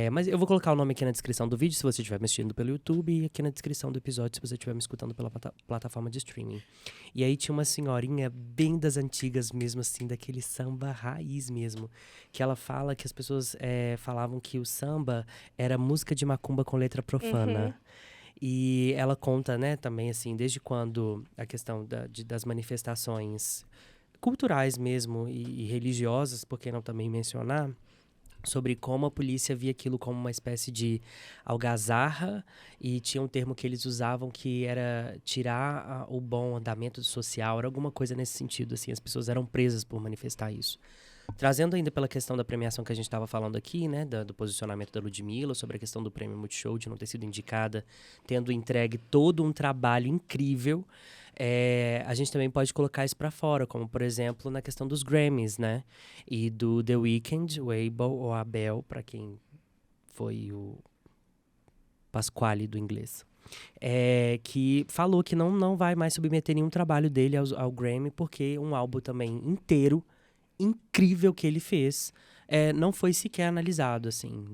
Speaker 1: Mas eu vou colocar o nome aqui na descrição do vídeo, se você estiver me assistindo pelo YouTube, e aqui na descrição do episódio, se você estiver me escutando pela plataforma de streaming. E aí tinha uma senhorinha bem das antigas mesmo, assim, daquele samba raiz mesmo, que ela fala que as pessoas falavam que o samba era música de macumba com letra profana. E ela conta, né, também, assim, desde quando a questão das manifestações culturais mesmo e religiosas, por que não também mencionar, sobre como a polícia via aquilo como uma espécie de algazarra, e tinha um termo que eles usavam que era tirar o bom andamento social, era alguma coisa nesse sentido, assim, as pessoas eram presas por manifestar isso. Trazendo ainda pela questão da premiação que a gente estava falando aqui, né, do posicionamento da Ludmilla, sobre a questão do prêmio Multishow, de não ter sido indicada, tendo entregue todo um trabalho incrível, a gente também pode colocar isso para fora, como, por exemplo, na questão dos Grammys, né, e do The Weeknd, o Abel, ou Abel, para quem foi o Pasquale do inglês. Que falou que não vai mais submeter nenhum trabalho dele ao Grammy, porque um álbum também inteiro, incrível que ele fez, não foi sequer analisado, assim.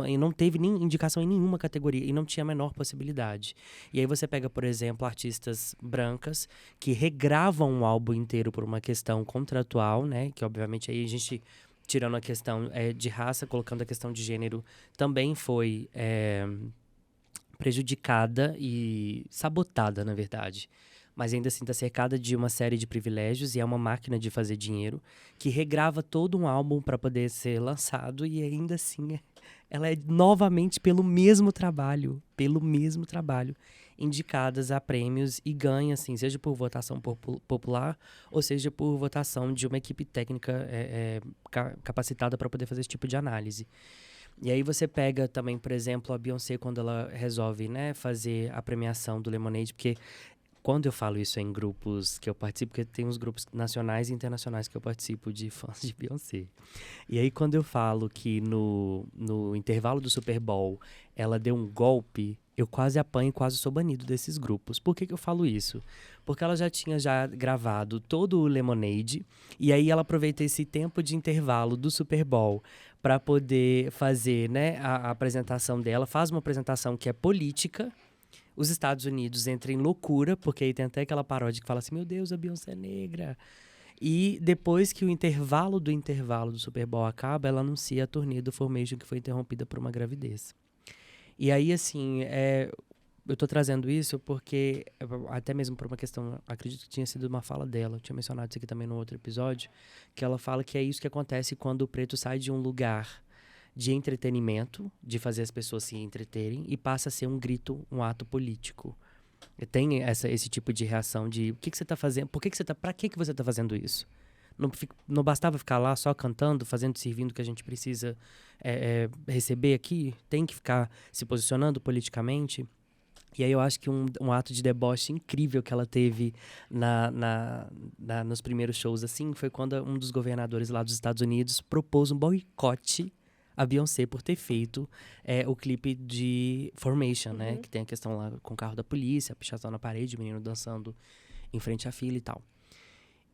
Speaker 1: E não teve nem indicação em nenhuma categoria e não tinha a menor possibilidade. E aí você pega, por exemplo, artistas brancas que regravam um álbum inteiro por uma questão contratual, né? Que obviamente aí a gente, tirando a questão de raça, colocando a questão de gênero, também foi prejudicada e sabotada, na verdade. Mas ainda assim está cercada de uma série de privilégios e é uma máquina de fazer dinheiro que regrava todo um álbum para poder ser lançado, e ainda assim ela é novamente pelo mesmo trabalho, indicadas a prêmios e ganha, assim, seja por votação popular ou seja por votação de uma equipe técnica capacitada para poder fazer esse tipo de análise. E aí você pega também, por exemplo, a Beyoncé, quando ela resolve, né, fazer a premiação do Lemonade, porque quando eu falo isso em grupos que eu participo, porque tem uns grupos nacionais e internacionais que eu participo de fãs de Beyoncé. E aí quando eu falo que no intervalo do Super Bowl ela deu um golpe, eu quase apanho e quase sou banido desses grupos. Por que eu falo isso? Porque ela já tinha gravado todo o Lemonade, e aí ela aproveita esse tempo de intervalo do Super Bowl para poder fazer, né, a apresentação dela. Faz uma apresentação que é política. Os Estados Unidos entram em loucura, porque aí tem até aquela paródia que fala assim, meu Deus, a Beyoncé é negra. E depois que o intervalo do Super Bowl acaba, ela anuncia a turnê do Formation, que foi interrompida por uma gravidez. E aí, assim, eu tô trazendo isso porque, até mesmo por uma questão, acredito que tinha sido uma fala dela, eu tinha mencionado isso aqui também no outro episódio, que ela fala que é isso que acontece quando o preto sai de um lugar de entretenimento, de fazer as pessoas se entreterem, e passa a ser um grito, um ato político. Tem esse tipo de reação de o que você está fazendo, para que você está fazendo isso? Não bastava ficar lá só cantando, fazendo, servindo o que a gente precisa receber aqui? Tem que ficar se posicionando politicamente? E aí eu acho que um ato de deboche incrível que ela teve nos primeiros shows, assim, foi quando um dos governadores lá dos Estados Unidos propôs um boicote a Beyoncé por ter feito o clipe de Formation, né? Que tem a questão lá com o carro da polícia, a pichação na parede, o menino dançando em frente à fila e tal.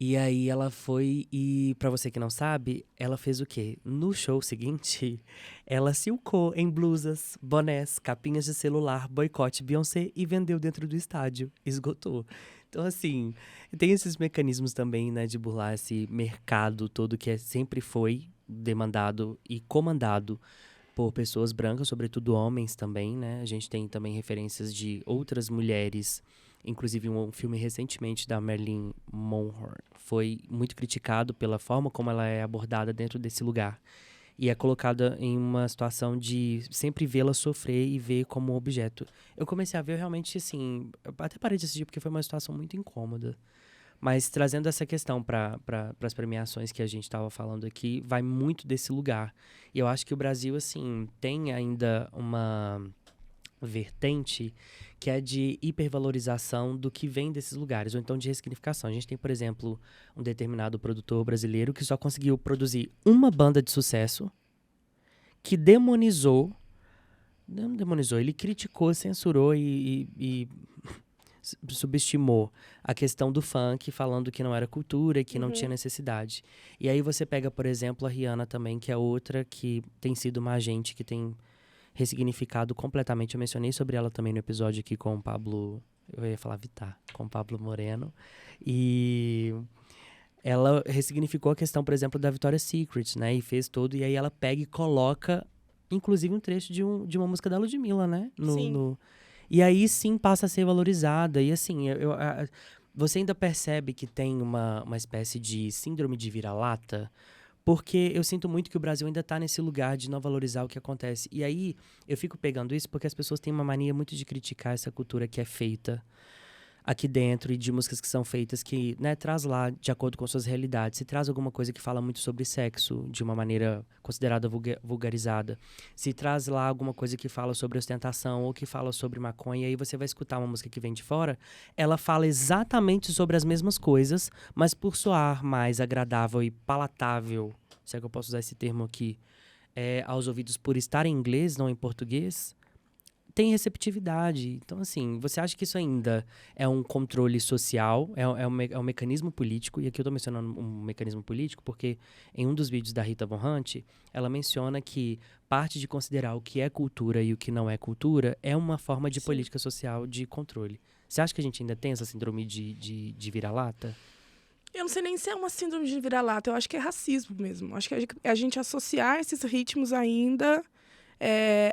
Speaker 1: E aí ela foi e, pra você que não sabe, ela fez o quê? No show seguinte, ela silcou em blusas, bonés, capinhas de celular, boicote Beyoncé e vendeu dentro do estádio. Esgotou. Então, assim, tem esses mecanismos também, né, de burlar esse mercado todo que sempre foi demandado e comandado por pessoas brancas, sobretudo homens também, né? A gente tem também referências de outras mulheres, inclusive um filme recentemente da Marilyn Monroe foi muito criticado pela forma como ela é abordada dentro desse lugar. E é colocada em uma situação de sempre vê-la sofrer e ver como objeto. Eu comecei a ver realmente, assim, eu até parei de assistir porque foi uma situação muito incômoda. Mas trazendo essa questão para as premiações que a gente estava falando aqui, vai muito desse lugar. E eu acho que o Brasil, assim, tem ainda uma vertente que é de hipervalorização do que vem desses lugares, ou então de ressignificação. A gente tem, por exemplo, um determinado produtor brasileiro que só conseguiu produzir uma banda de sucesso que não demonizou, ele criticou, censurou e subestimou a questão do funk, falando que não era cultura e que não tinha necessidade. E aí você pega, por exemplo, a Rihanna também, que é outra que tem sido uma agente que tem ressignificado completamente. Eu mencionei sobre ela também no episódio aqui com o Pablo, eu ia falar Vittar, com o Pablo Moreno. E ela ressignificou a questão, por exemplo, da Victoria's Secret, né? E fez todo, e aí ela pega e coloca, inclusive, um trecho de uma música da Ludmilla, né?
Speaker 2: Sim.
Speaker 1: E aí sim passa a ser valorizada. E assim, você ainda percebe que tem uma espécie de síndrome de vira-lata? Porque eu sinto muito que o Brasil ainda tá nesse lugar de não valorizar o que acontece. E aí eu fico pegando isso porque as pessoas têm uma mania muito de criticar essa cultura que é feita aqui dentro e de músicas que são feitas que, né, traz lá de acordo com suas realidades. Se traz alguma coisa que fala muito sobre sexo de uma maneira considerada vulgarizada, se traz lá alguma coisa que fala sobre ostentação ou que fala sobre maconha, e aí você vai escutar uma música que vem de fora, ela fala exatamente sobre as mesmas coisas, mas por soar mais agradável e palatável, se é que eu posso usar esse termo aqui, aos ouvidos por estar em inglês, não em português, tem receptividade. Então, assim, você acha que isso ainda é um controle social, é um mecanismo político? E aqui eu tô mencionando um mecanismo político porque em um dos vídeos da Rita Von Hunt, ela menciona que parte de considerar o que é cultura e o que não é cultura é uma forma de política social de controle. Você acha que a gente ainda tem essa síndrome de vira-lata?
Speaker 2: Eu não sei nem se é uma síndrome de vira-lata, eu acho que é racismo mesmo. Acho que a gente associar esses ritmos ainda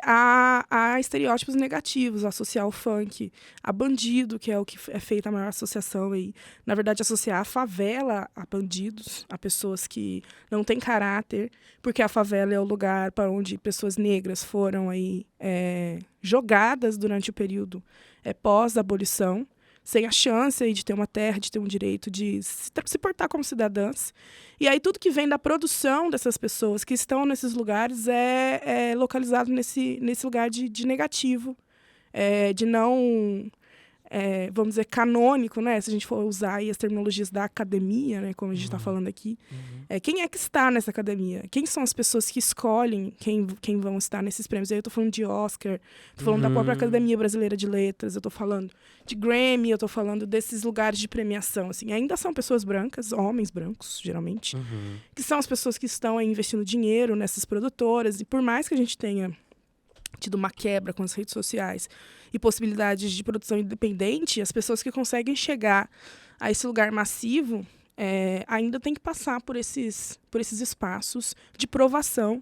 Speaker 2: a estereótipos negativos, associar o funk a bandido, que é o que é feita a maior associação aí. Na verdade, associar a favela a bandidos, a pessoas que não têm caráter, porque a favela é o lugar para onde pessoas negras foram aí, jogadas durante o período pós-abolição, sem a chance aí de ter uma terra, de ter um direito de se portar como cidadãs. E aí tudo que vem da produção dessas pessoas que estão nesses lugares é localizado nesse lugar de negativo, de não, vamos dizer, canônico, né? Se a gente for usar aí as terminologias da academia, né? Como a gente está falando aqui. Quem é que está nessa academia? Quem são as pessoas que escolhem quem vão estar nesses prêmios? Aí eu estou falando de Oscar, estou falando da própria Academia Brasileira de Letras, eu estou falando de Grammy, eu estou falando desses lugares de premiação. Assim, ainda são pessoas brancas, homens brancos, geralmente, que são as pessoas que estão aí investindo dinheiro nessas produtoras. E por mais que a gente tenha tido uma quebra com as redes sociais e possibilidades de produção independente, as pessoas que conseguem chegar a esse lugar massivo ainda tem que passar por esses espaços de provação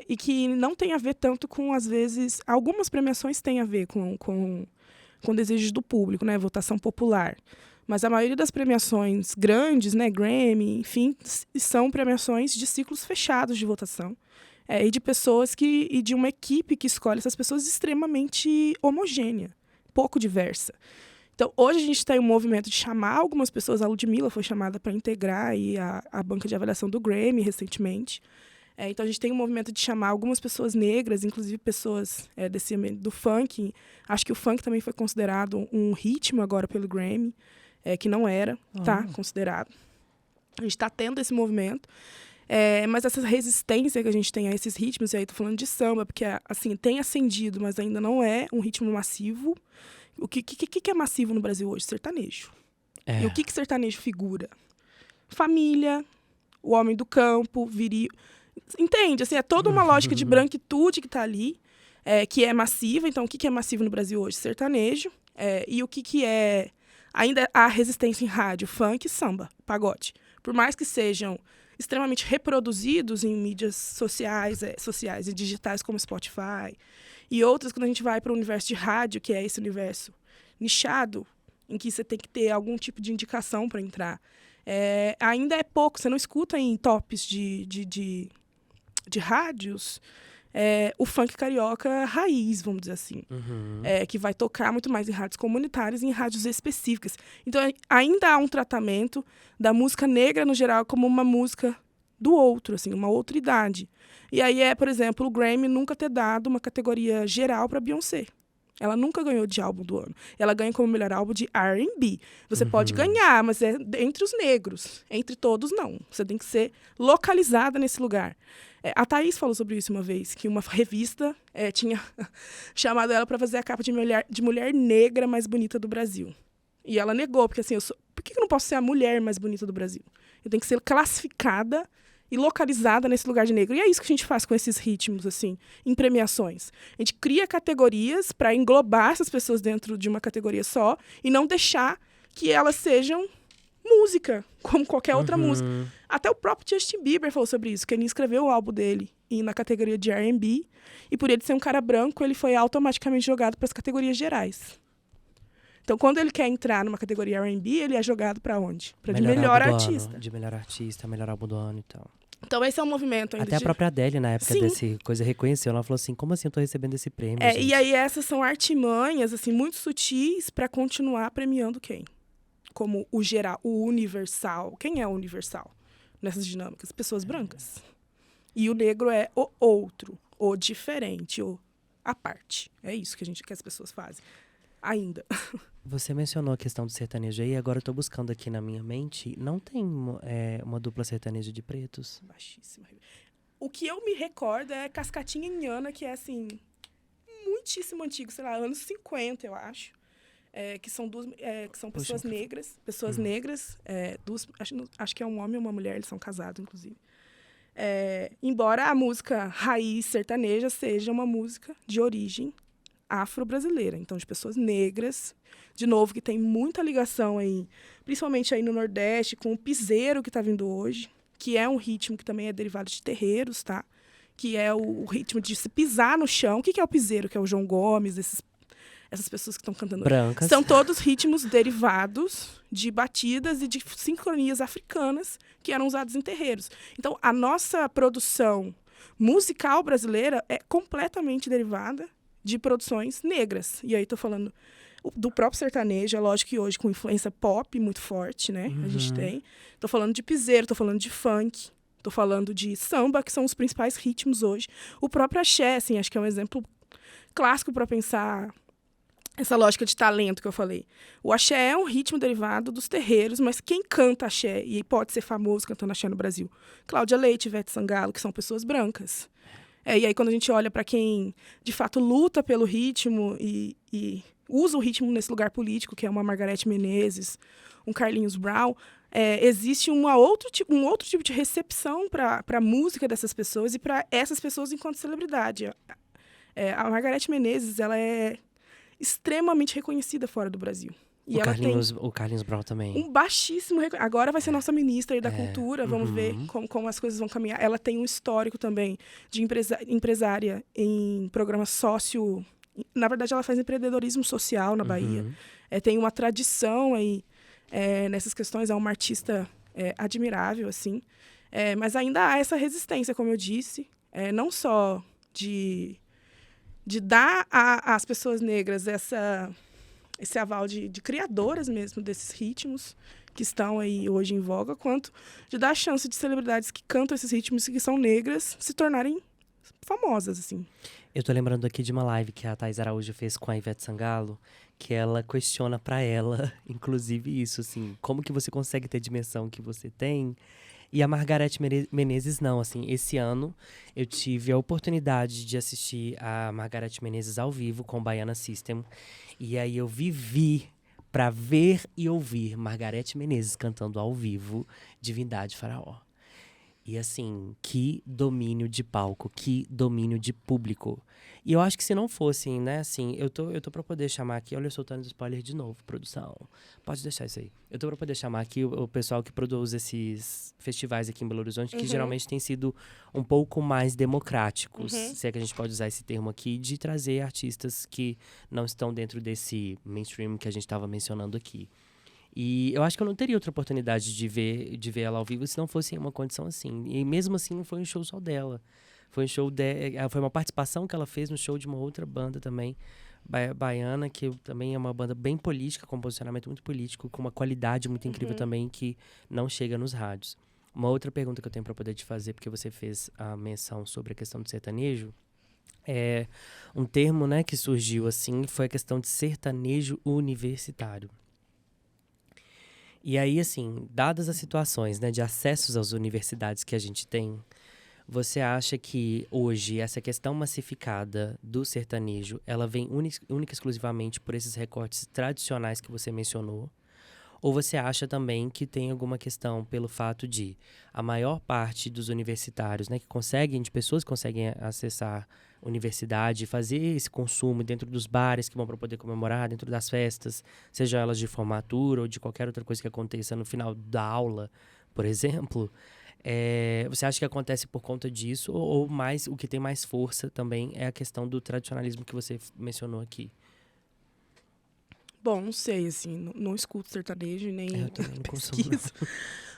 Speaker 2: e que não tem a ver tanto com, às vezes, algumas premiações têm a ver com desejos do público, né, votação popular. Mas a maioria das premiações grandes, né, Grammy, enfim, são premiações de ciclos fechados de votação. E de pessoas e de uma equipe que escolhe essas pessoas extremamente homogênea, pouco diversa. Então, hoje a gente tem um movimento de chamar algumas pessoas, a Ludmilla foi chamada para integrar aí a banca de avaliação do Grammy recentemente. Então, a gente tem um movimento de chamar algumas pessoas negras, inclusive pessoas desse ambiente do funk. Acho que o funk também foi considerado um ritmo agora pelo Grammy, que não era, tá considerado. A gente está tendo esse movimento. Mas essa resistência que a gente tem a esses ritmos, e aí tô falando de samba, porque assim, tem ascendido, mas ainda não é um ritmo massivo. O que é massivo no Brasil hoje? Sertanejo. E o que sertanejo figura? Família, o homem do campo, viril. Entende? Assim, é toda uma lógica de branquitude que está ali, que é massiva. Então, o que é massivo no Brasil hoje? Sertanejo. E o que é ainda a resistência em rádio? Funk, samba, pagode. Por mais que sejam extremamente reproduzidos em mídias sociais e digitais como Spotify e outras, quando a gente vai para o universo de rádio, que é esse universo nichado, em que você tem que ter algum tipo de indicação para entrar, ainda é pouco. Você não escuta em tops de rádios o funk carioca raiz, vamos dizer assim, que vai tocar muito mais em rádios comunitárias e em rádios específicas. Então, ainda há um tratamento da música negra, no geral, como uma música do outro, assim, uma outra idade. E aí por exemplo, o Grammy nunca ter dado uma categoria geral para Beyoncé. Ela nunca ganhou de álbum do ano. Ela ganha como melhor álbum de R&B. Você pode ganhar, mas é entre os negros. Entre todos, não. Você tem que ser localizada nesse lugar. A Thaís falou sobre isso uma vez, que uma revista tinha chamado ela para fazer a capa de mulher negra mais bonita do Brasil. E ela negou, porque assim, por que eu não posso ser a mulher mais bonita do Brasil? Eu tenho que ser classificada e localizada nesse lugar de negro. E é isso que a gente faz com esses ritmos, assim, em premiações. A gente cria categorias para englobar essas pessoas dentro de uma categoria só e não deixar que elas sejam música, como qualquer outra música. Até o próprio Justin Bieber falou sobre isso, que ele escreveu o álbum dele ir na categoria de R&B. E por ele ser um cara branco, ele foi automaticamente jogado para as categorias gerais. Então, quando ele quer entrar numa categoria R&B, ele é jogado para onde? Para de melhor artista.
Speaker 1: De melhor artista, melhor álbum do ano e tal.
Speaker 2: Então, esse é um movimento ainda
Speaker 1: Até a própria Adele, na época desse coisa, reconheceu. Ela falou assim, como assim eu tô recebendo esse prêmio, gente?
Speaker 2: E aí, essas são artimanhas, assim, muito sutis para continuar premiando quem? Como o geral, o universal. Quem é o universal nessas dinâmicas? Pessoas brancas. E o negro é o outro, o diferente, o à parte. É isso que as pessoas fazem. Ainda.
Speaker 1: Você mencionou a questão do sertanejo aí, agora eu tô buscando aqui na minha mente. Não tem uma dupla sertaneja de pretos?
Speaker 2: Baixíssima. O que eu me recordo é Cascatinha e Nhana, que é, assim, muitíssimo antigo, sei lá, anos 50, eu acho. Que são pessoas negras. Pessoas negras. Acho que é um homem e uma mulher, eles são casados, inclusive. Embora a música raiz sertaneja seja uma música de origem afro-brasileira, então de pessoas negras, de novo, que tem muita ligação aí, principalmente aí no Nordeste, com o piseiro que está vindo hoje, que é um ritmo que também é derivado de terreiros, tá? Que é o ritmo de se pisar no chão. O que é o piseiro? Que é o João Gomes, essas pessoas que estão cantando.
Speaker 1: Brancas.
Speaker 2: São todos ritmos derivados de batidas e de sincronias africanas que eram usados em terreiros. Então, a nossa produção musical brasileira é completamente derivada de produções negras. E aí estou falando do próprio sertanejo, é lógico que hoje com influência pop muito forte, né? A gente tem. Estou falando de piseiro, estou falando de funk, estou falando de samba, que são os principais ritmos hoje. O próprio axé, assim, acho que é um exemplo clássico para pensar essa lógica de talento que eu falei. O axé é um ritmo derivado dos terreiros, mas quem canta axé, e pode ser famoso cantando axé no Brasil? Cláudia Leite, Ivete Sangalo, que são pessoas brancas. E aí, quando a gente olha para quem, de fato, luta pelo ritmo e usa o ritmo nesse lugar político, que é uma Margareth Menezes, um Carlinhos Brown, existe um outro tipo de recepção para a música dessas pessoas e para essas pessoas enquanto celebridade. A Margareth Menezes, ela é extremamente reconhecida fora do Brasil. E
Speaker 1: o Carlinhos Brown também.
Speaker 2: Um baixíssimo... Agora vai ser nossa ministra aí da Cultura. Vamos ver como as coisas vão caminhar. Ela tem um histórico também de empresária em programas sócio... Na verdade, ela faz empreendedorismo social na Bahia. Tem uma tradição aí nessas questões. É uma artista admirável, assim. Mas ainda há essa resistência, como eu disse. Não só de dar às pessoas negras esse aval de criadoras mesmo desses ritmos que estão aí hoje em voga, quanto de dar a chance de celebridades que cantam esses ritmos e que são negras se tornarem famosas, assim.
Speaker 1: Eu tô lembrando aqui de uma live que a Thaís Araújo fez com a Ivete Sangalo, que ela questiona pra ela, inclusive isso, assim, como que você consegue ter a dimensão que você tem? E a Margareth Menezes não, assim, esse ano eu tive a oportunidade de assistir a Margareth Menezes ao vivo com o Baiana System. E aí eu vivi pra ver e ouvir Margareth Menezes cantando ao vivo Divindade Faraó. E assim, que domínio de palco, que domínio de público. E eu acho que se não fosse, né, assim, eu tô pra poder chamar aqui, olha eu soltando spoiler de novo, produção. Pode deixar isso aí. Eu tô pra poder chamar aqui o pessoal que produz esses festivais aqui em Belo Horizonte, que geralmente tem sido um pouco mais democráticos, se é que a gente pode usar esse termo aqui, de trazer artistas que não estão dentro desse mainstream que a gente tava mencionando aqui. E eu acho que eu não teria outra oportunidade de ver ela ao vivo se não fosse em uma condição assim. E mesmo assim, não foi um show só dela. Foi um show foi uma participação que ela fez no show de uma outra banda também, baiana, que também é uma banda bem política, com um posicionamento muito político, com uma qualidade muito incrível também, que não chega nos rádios. Uma outra pergunta que eu tenho para poder te fazer, porque você fez a menção sobre a questão do sertanejo, é um termo, né, que surgiu assim, foi a questão de sertanejo universitário. E aí, assim, dadas as situações, né, de acessos às universidades que a gente tem, você acha que hoje essa questão massificada do sertanejo, ela vem única e exclusivamente por esses recortes tradicionais que você mencionou? Ou você acha também que tem alguma questão pelo fato de a maior parte dos universitários, né, de pessoas que conseguem acessar universidade, fazer esse consumo dentro dos bares que vão para poder comemorar, dentro das festas, seja elas de formatura ou de qualquer outra coisa que aconteça no final da aula, por exemplo, Você acha que acontece por conta disso? Ou mais, o que tem mais força também é a questão do tradicionalismo que você mencionou aqui?
Speaker 2: Bom, não sei, assim, não escuto sertanejo e nem
Speaker 1: Eu também não consumo, não.
Speaker 2: pesquiso.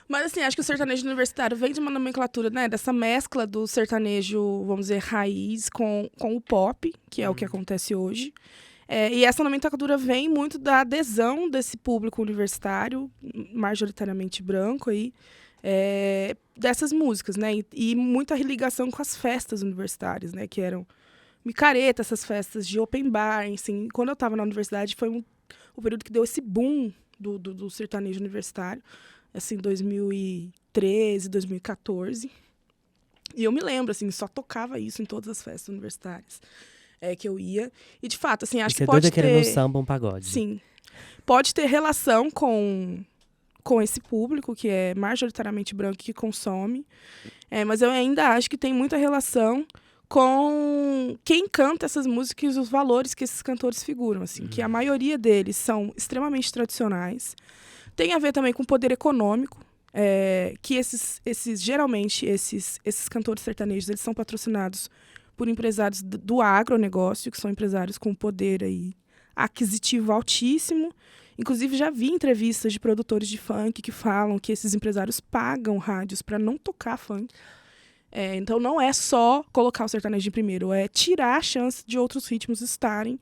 Speaker 2: Mas, assim, acho que o sertanejo universitário vem de uma nomenclatura, né, dessa mescla do sertanejo, vamos dizer, raiz com o pop, que é o que acontece hoje. E essa nomenclatura vem muito da adesão desse público universitário, majoritariamente branco, aí, dessas músicas, né? E muita ligação com as festas universitárias, né? Que eram micareta, essas festas de open bar, assim. Quando eu estava na universidade, foi o período que deu esse boom do sertanejo universitário, assim, 2013, 2014. E eu me lembro, assim, só tocava isso em todas as festas universitárias que eu ia. E, de fato, assim,
Speaker 1: E
Speaker 2: acho
Speaker 1: você
Speaker 2: que
Speaker 1: é doida
Speaker 2: pode
Speaker 1: querendo um
Speaker 2: ter...
Speaker 1: samba, um pagode.
Speaker 2: Sim. Pode ter relação com esse público, que é majoritariamente branco que consome. Mas eu ainda acho que tem muita relação com quem canta essas músicas e os valores que esses cantores figuram, assim, que a maioria deles são extremamente tradicionais. Tem a ver também com poder econômico, que geralmente esses cantores sertanejos, eles são patrocinados por empresários do agronegócio, que são empresários com poder aí aquisitivo altíssimo. Inclusive, já vi entrevistas de produtores de funk que falam que esses empresários pagam rádios para não tocar funk. Então, não é só colocar o sertanejo em primeiro, é tirar a chance de outros ritmos estarem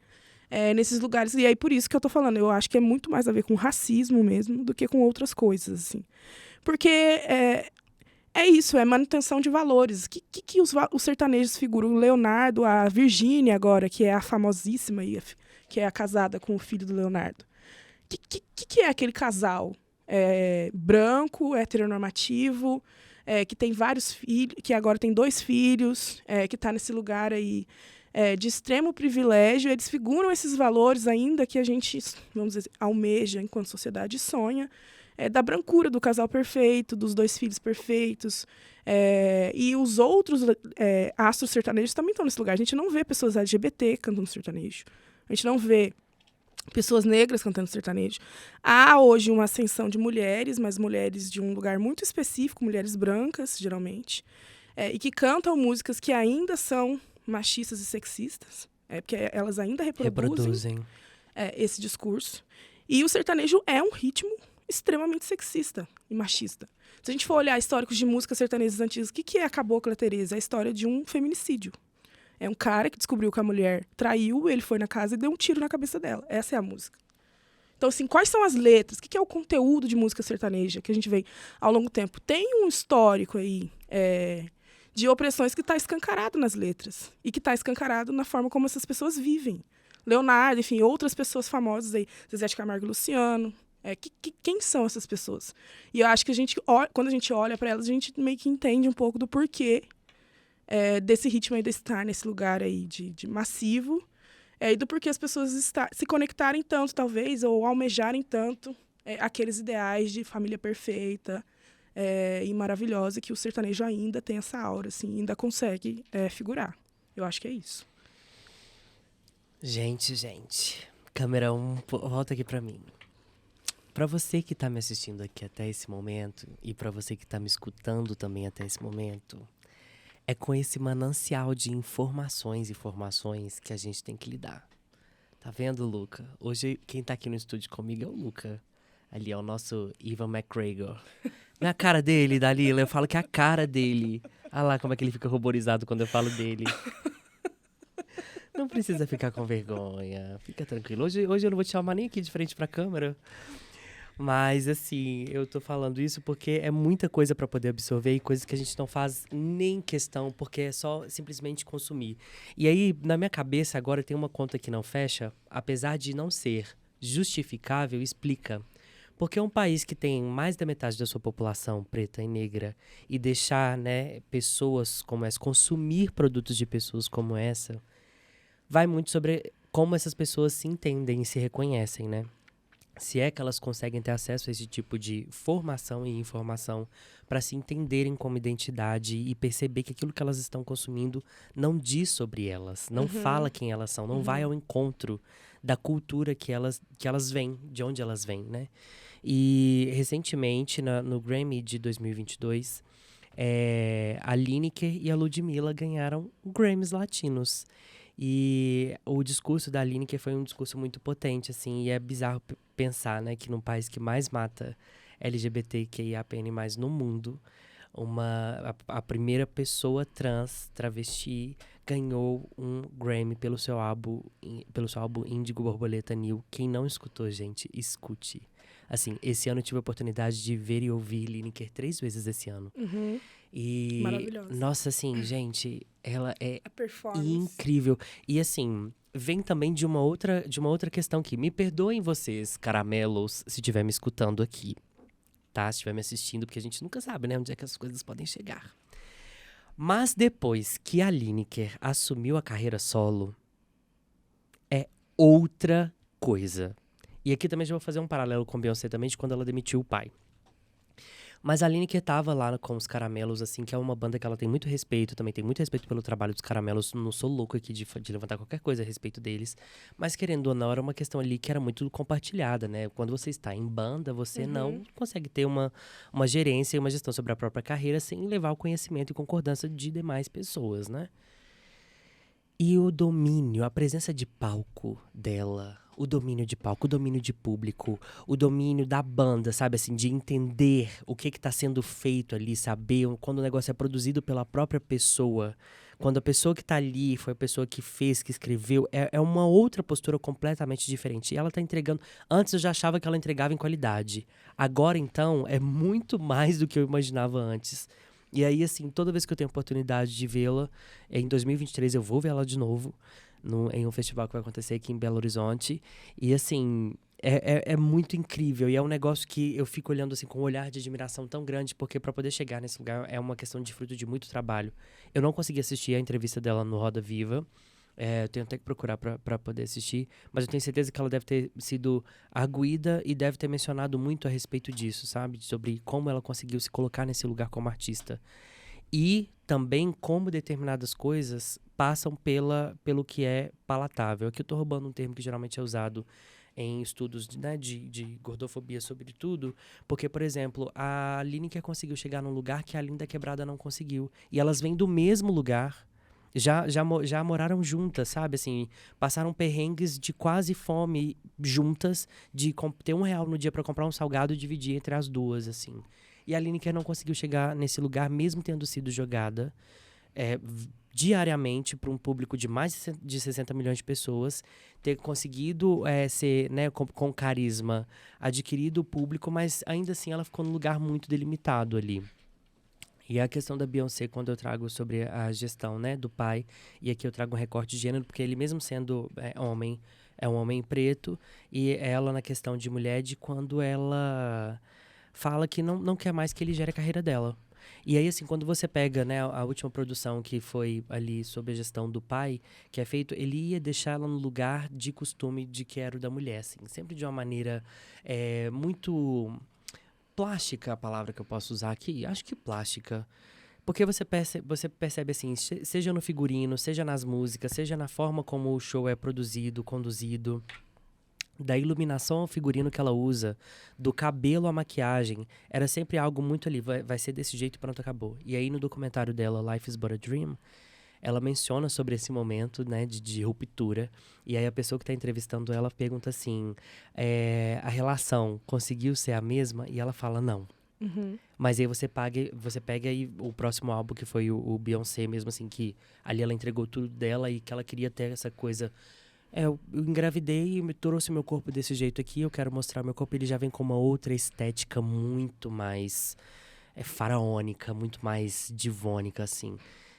Speaker 2: nesses lugares. E aí, por isso que eu tô falando, eu acho que é muito mais a ver com racismo mesmo do que com outras coisas, assim. Porque é isso, é manutenção de valores. Que os sertanejos figuram? O Leonardo, a Virgínia agora, que é a famosíssima, que é a casada com o filho do Leonardo. Que é aquele casal branco, heteronormativo, que tem vários filhos, que agora tem 2 filhos, que está nesse lugar aí de extremo privilégio. Eles figuram esses valores ainda que a gente, vamos dizer, almeja enquanto sociedade, sonha, da brancura do casal perfeito, dos 2 filhos perfeitos. E os outros astros sertanejos também estão nesse lugar. A gente não vê pessoas LGBT cantando sertanejo. A gente não vê pessoas negras cantando sertanejo. Há hoje uma ascensão de mulheres, mas mulheres de um lugar muito específico, mulheres brancas, geralmente, e que cantam músicas que ainda são machistas e sexistas, porque elas ainda reproduzem. Esse discurso. E o sertanejo é um ritmo extremamente sexista e machista. Se a gente for olhar históricos de músicas sertanejas antigas, o que é a Cabocla Teresa? É a história de um feminicídio. É um cara que descobriu que a mulher traiu, ele foi na casa e deu um tiro na cabeça dela. Essa é a música. Então, assim, quais são as letras? O que é o conteúdo de música sertaneja que a gente vê ao longo do tempo? Tem um histórico aí de opressões que está escancarado nas letras e que está escancarado na forma como essas pessoas vivem. Leonardo, enfim, outras pessoas famosas aí, Zezé de Camargo e Luciano. Quem são essas pessoas? E eu acho que quando a gente olha para elas, a gente meio que entende um pouco do porquê desse ritmo aí de estar nesse lugar aí de massivo, e do porquê as pessoas se conectarem tanto, talvez, ou almejarem tanto aqueles ideais de família perfeita e maravilhosa, que o sertanejo ainda tem essa aura, assim, ainda consegue figurar. Eu acho que é isso.
Speaker 1: Gente. Câmera 1, volta aqui pra mim. Pra você que tá me assistindo aqui até esse momento, e pra você que tá me escutando também até esse momento, é com esse manancial de informações que a gente tem que lidar. Tá vendo, Luca? Hoje, quem tá aqui no estúdio comigo é o Luca. Ali é o nosso Ivan McGregor. Não é a cara dele, Dalila, eu falo que é a cara dele. Olha lá como é que ele fica ruborizado quando eu falo dele. Não precisa ficar com vergonha, fica tranquilo. Hoje eu não vou te chamar nem aqui de frente pra câmera. Mas, assim, eu tô falando isso porque é muita coisa pra poder absorver e coisas que a gente não faz nem questão, porque é só simplesmente consumir. E aí, na minha cabeça, agora tem uma conta que não fecha, apesar de não ser justificável, explica. Porque um país que tem mais da metade da sua população preta e negra e deixar, né, pessoas como essa, consumir produtos de pessoas como essa, vai muito sobre como essas pessoas se entendem e se reconhecem, né? Se é que elas conseguem ter acesso a esse tipo de formação e informação para se entenderem como identidade e perceber que aquilo que elas estão consumindo não diz sobre elas, não fala quem elas são, não vai ao encontro da cultura que elas vêm, de onde elas vêm, né? E recentemente, no Grammy de 2022, a Lineker e a Ludmilla ganharam Grammys latinos. E o discurso da Lineker foi um discurso muito potente, assim, e é bizarro pensar, né, que num país que mais mata LGBTQIAPN+, no mundo, a primeira pessoa trans, travesti, ganhou um Grammy pelo seu álbum Índigo Borboleta New. Quem não escutou, gente, escute. Assim, esse ano eu tive a oportunidade de ver e ouvir Lineker 3 vezes esse ano.
Speaker 2: Uhum.
Speaker 1: E,
Speaker 2: Maravilhosa.
Speaker 1: nossa, assim, gente, ela é
Speaker 2: A performance.
Speaker 1: incrível. E, assim, vem também de uma outra questão que me perdoem vocês, caramelos, se estiver me escutando aqui, tá? Se estiver me assistindo, porque a gente nunca sabe, né, onde é que as coisas podem chegar. Mas depois que a Lineker assumiu a carreira solo, é outra coisa. E aqui também já vou fazer um paralelo com Beyoncé também, de quando ela demitiu o pai. Mas a Lineker tava lá com os Caramelos, assim, que é uma banda que ela tem muito respeito, também tem muito respeito pelo trabalho dos Caramelos. Não sou louco aqui de levantar qualquer coisa a respeito deles. Mas, querendo ou não, era uma questão ali que era muito compartilhada, né? Quando você está em banda, você não consegue ter uma gerência e uma gestão sobre a própria carreira sem levar o conhecimento e concordância de demais pessoas, né? E o domínio, a presença de palco dela, o domínio de palco, o domínio de público, o domínio da banda, sabe, assim, de entender o que tá sendo feito ali, saber quando o negócio é produzido pela própria pessoa, quando a pessoa que tá ali foi a pessoa que fez, que escreveu, é uma outra postura completamente diferente. E ela tá entregando. Antes eu já achava que ela entregava em qualidade. Agora, então, é muito mais do que eu imaginava antes. E aí, assim, toda vez que eu tenho oportunidade de vê-la, em 2023 eu vou ver ela de novo, em um festival que vai acontecer aqui em Belo Horizonte. E, assim, é muito incrível. E é um negócio que eu fico olhando, assim, com um olhar de admiração tão grande, porque para poder chegar nesse lugar é uma questão de fruto de muito trabalho. Eu não consegui assistir a entrevista dela no Roda Viva. Eu tenho até que procurar para poder assistir, mas eu tenho certeza que ela deve ter sido arguída e deve ter mencionado muito a respeito disso, sabe? Sobre como ela conseguiu se colocar nesse lugar como artista. E também como determinadas coisas passam pelo que é palatável. Aqui eu tô roubando um termo que geralmente é usado em estudos de gordofobia, sobretudo, porque, por exemplo, a Lineker conseguiu chegar num lugar que a Linda Quebrada não conseguiu. E elas vêm do mesmo lugar. Já moraram juntas, sabe? Assim, passaram perrengues de quase fome juntas, de ter R$ 1 no dia pra comprar um salgado e dividir entre as duas, assim. E a Lineker não conseguiu chegar nesse lugar, mesmo tendo sido jogada diariamente para um público de mais de 60 milhões de pessoas, ter conseguido ser, né, com carisma, adquirido o público, mas ainda assim ela ficou num lugar muito delimitado ali. E a questão da Beyoncé, quando eu trago sobre a gestão, né, do pai, e aqui eu trago um recorte de gênero, porque ele mesmo sendo homem, é um homem preto, e ela na questão de mulher, de quando ela fala que não quer mais que ele gere a carreira dela. E aí, assim, quando você pega, né, a última produção que foi ali sob a gestão do pai, que é feito, ele ia deixar ela no lugar de costume de que era o da mulher, assim, sempre de uma maneira muito plástica, a palavra que eu posso usar aqui, acho que plástica. Porque você percebe assim, seja no figurino, seja nas músicas, seja na forma como o show é produzido, conduzido, da iluminação ao figurino que ela usa, do cabelo à maquiagem, era sempre algo muito ali, vai ser desse jeito, pronto, acabou. E aí no documentário dela, Life is But a Dream, ela menciona sobre esse momento, né, de ruptura. E aí a pessoa que está entrevistando ela pergunta assim, a relação conseguiu ser a mesma? E ela fala, não. Mas aí você pega aí o próximo álbum, que foi o Beyoncé mesmo, assim, que ali ela entregou tudo dela e que ela queria ter essa coisa. Eu engravidei e me trouxe meu corpo desse jeito aqui, eu quero mostrar meu corpo, ele já vem com uma outra estética muito mais faraônica, muito mais divônica, assim.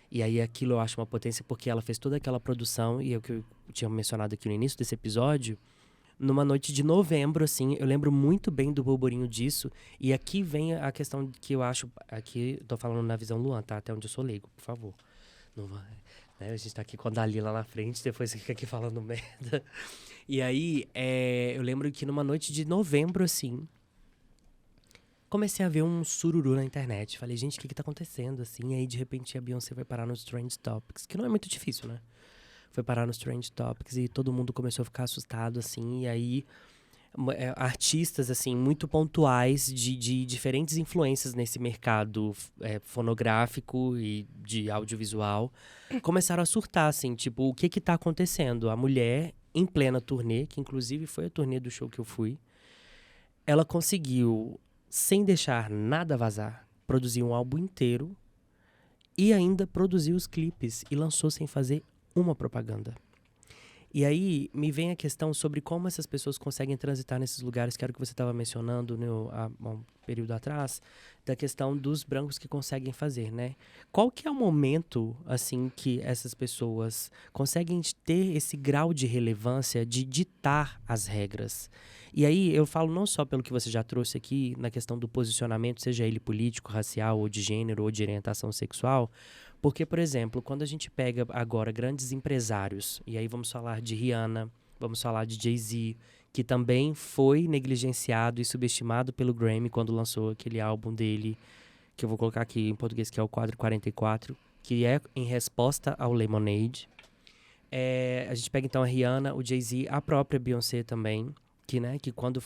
Speaker 1: E aí aquilo eu acho uma potência porque ela fez toda aquela produção, e é o que eu tinha mencionado aqui no início desse episódio, numa noite de novembro, assim, eu lembro muito bem do burburinho disso. E aqui vem a questão que eu acho, aqui tô falando na visão Luan, tá? Até onde eu sou leigo, por favor. Não vai, né? A gente tá aqui com a Dalila lá na frente, depois você fica aqui falando merda. E aí, eu lembro que numa noite de novembro, assim, comecei a ver um sururu na internet. Falei, gente, o que tá acontecendo, assim? E aí, de repente, a Beyoncé vai parar nos Trend Topics, que não é muito difícil, né? Foi parar nos Trend Topics e todo mundo começou a ficar assustado, assim. E aí, artistas assim muito pontuais de diferentes influências nesse mercado fonográfico e de audiovisual começaram a surtar, assim, tipo, o que tá acontecendo? A mulher, em plena turnê, que inclusive foi a turnê do show que eu fui, ela conseguiu, sem deixar nada vazar, produzir um álbum inteiro e ainda produziu os clipes e lançou sem fazer uma propaganda. E aí me vem a questão sobre como essas pessoas conseguem transitar nesses lugares, que era o que você estava mencionando há um período atrás, da questão dos brancos que conseguem fazer, né? Qual que é o momento, assim, que essas pessoas conseguem ter esse grau de relevância de ditar as regras? E aí eu falo não só pelo que você já trouxe aqui, na questão do posicionamento, seja ele político, racial, ou de gênero, ou de orientação sexual, porque, por exemplo, quando a gente pega agora grandes empresários, e aí vamos falar de Rihanna, vamos falar de Jay-Z, que também foi negligenciado e subestimado pelo Grammy quando lançou aquele álbum dele, que eu vou colocar aqui em português, que é o Quadro 44, que é em resposta ao Lemonade. A gente pega então a Rihanna, o Jay-Z, a própria Beyoncé também, que quando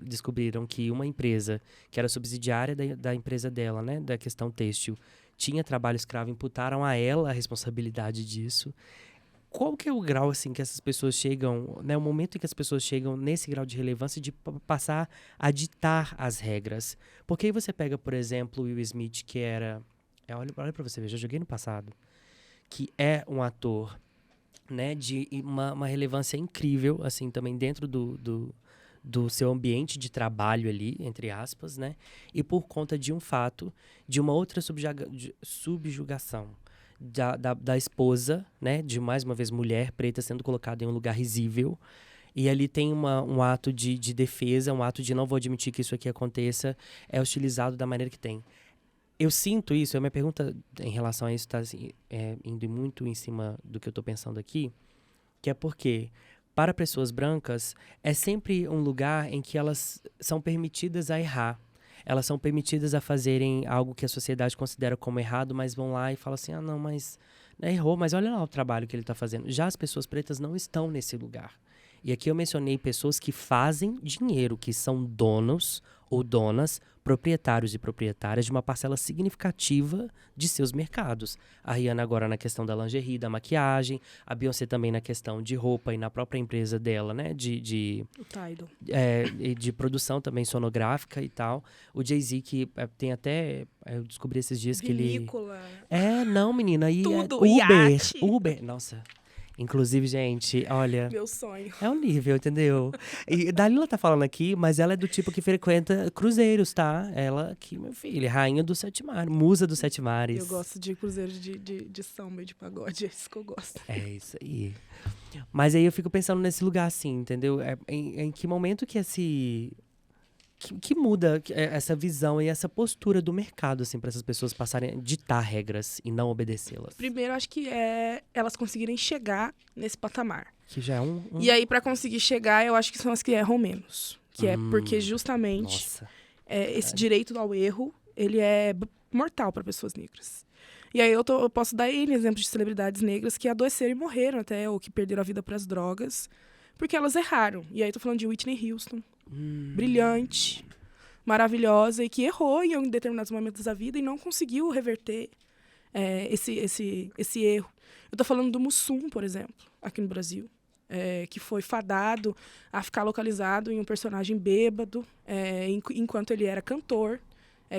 Speaker 1: descobriram que uma empresa, que era subsidiária da empresa dela, né, da questão têxtil, tinha trabalho escravo, imputaram a ela a responsabilidade disso. Qual que é o grau, assim, que essas pessoas chegam, né? O momento em que as pessoas chegam nesse grau de relevância de passar a ditar as regras? Porque aí você pega, por exemplo, o Will Smith, que era... olha pra você ver, já joguei no passado. Que é um ator, né? De uma relevância incrível, assim, também dentro do seu ambiente de trabalho ali, entre aspas, né? E por conta de um fato, de uma outra subjugação da esposa, né? De, mais uma vez, mulher preta sendo colocada em um lugar risível. E ali tem um ato de defesa, um ato de não vou admitir que isso aqui aconteça, é utilizado da maneira que tem. Eu sinto isso, a minha pergunta em relação a isso está assim, indo muito em cima do que eu estou pensando aqui, que é porque... para pessoas brancas, é sempre um lugar em que elas são permitidas a errar. Elas são permitidas a fazerem algo que a sociedade considera como errado, mas vão lá e falam assim, não, mas errou, mas olha lá o trabalho que ele está fazendo. Já as pessoas pretas não estão nesse lugar. E aqui eu mencionei pessoas que fazem dinheiro, que são donos ou donas, proprietários e proprietárias de uma parcela significativa de seus mercados. A Rihanna agora na questão da lingerie, da maquiagem, a Beyoncé também na questão de roupa e na própria empresa dela, né,
Speaker 2: o Tidal.
Speaker 1: De produção também sonográfica e tal. O Jay-Z, que tem até, eu descobri esses dias
Speaker 2: Vinícola.
Speaker 1: que ele... não, menina, e
Speaker 2: tudo,
Speaker 1: Uber, nossa... Inclusive, gente, olha...
Speaker 2: meu sonho.
Speaker 1: É um nível, entendeu? E Dalila tá falando aqui, mas ela é do tipo que frequenta cruzeiros, tá? Ela aqui, meu filho, rainha do Sete Mares, musa dos Sete Mares.
Speaker 2: Eu gosto de cruzeiro de samba e de pagode, é isso que eu gosto.
Speaker 1: É isso aí. Mas aí eu fico pensando nesse lugar assim, entendeu? Em que momento que que muda essa visão e essa postura do mercado, assim, para essas pessoas passarem a ditar regras e não obedecê-las?
Speaker 2: Primeiro, acho que é elas conseguirem chegar nesse patamar.
Speaker 1: Que já é
Speaker 2: E aí, para conseguir chegar, eu acho que são as que erram menos. Que é porque justamente esse direito ao erro, ele é mortal para pessoas negras. E aí eu posso dar exemplos de celebridades negras que adoeceram e morreram até, ou que perderam a vida para as drogas, porque elas erraram. E aí eu tô falando de Whitney Houston. Brilhante, maravilhosa e que errou em determinados momentos da vida e não conseguiu reverter esse erro. Eu tô falando do Mussum, por exemplo, aqui no Brasil, que foi fadado a ficar localizado em um personagem bêbado, enquanto ele era cantor,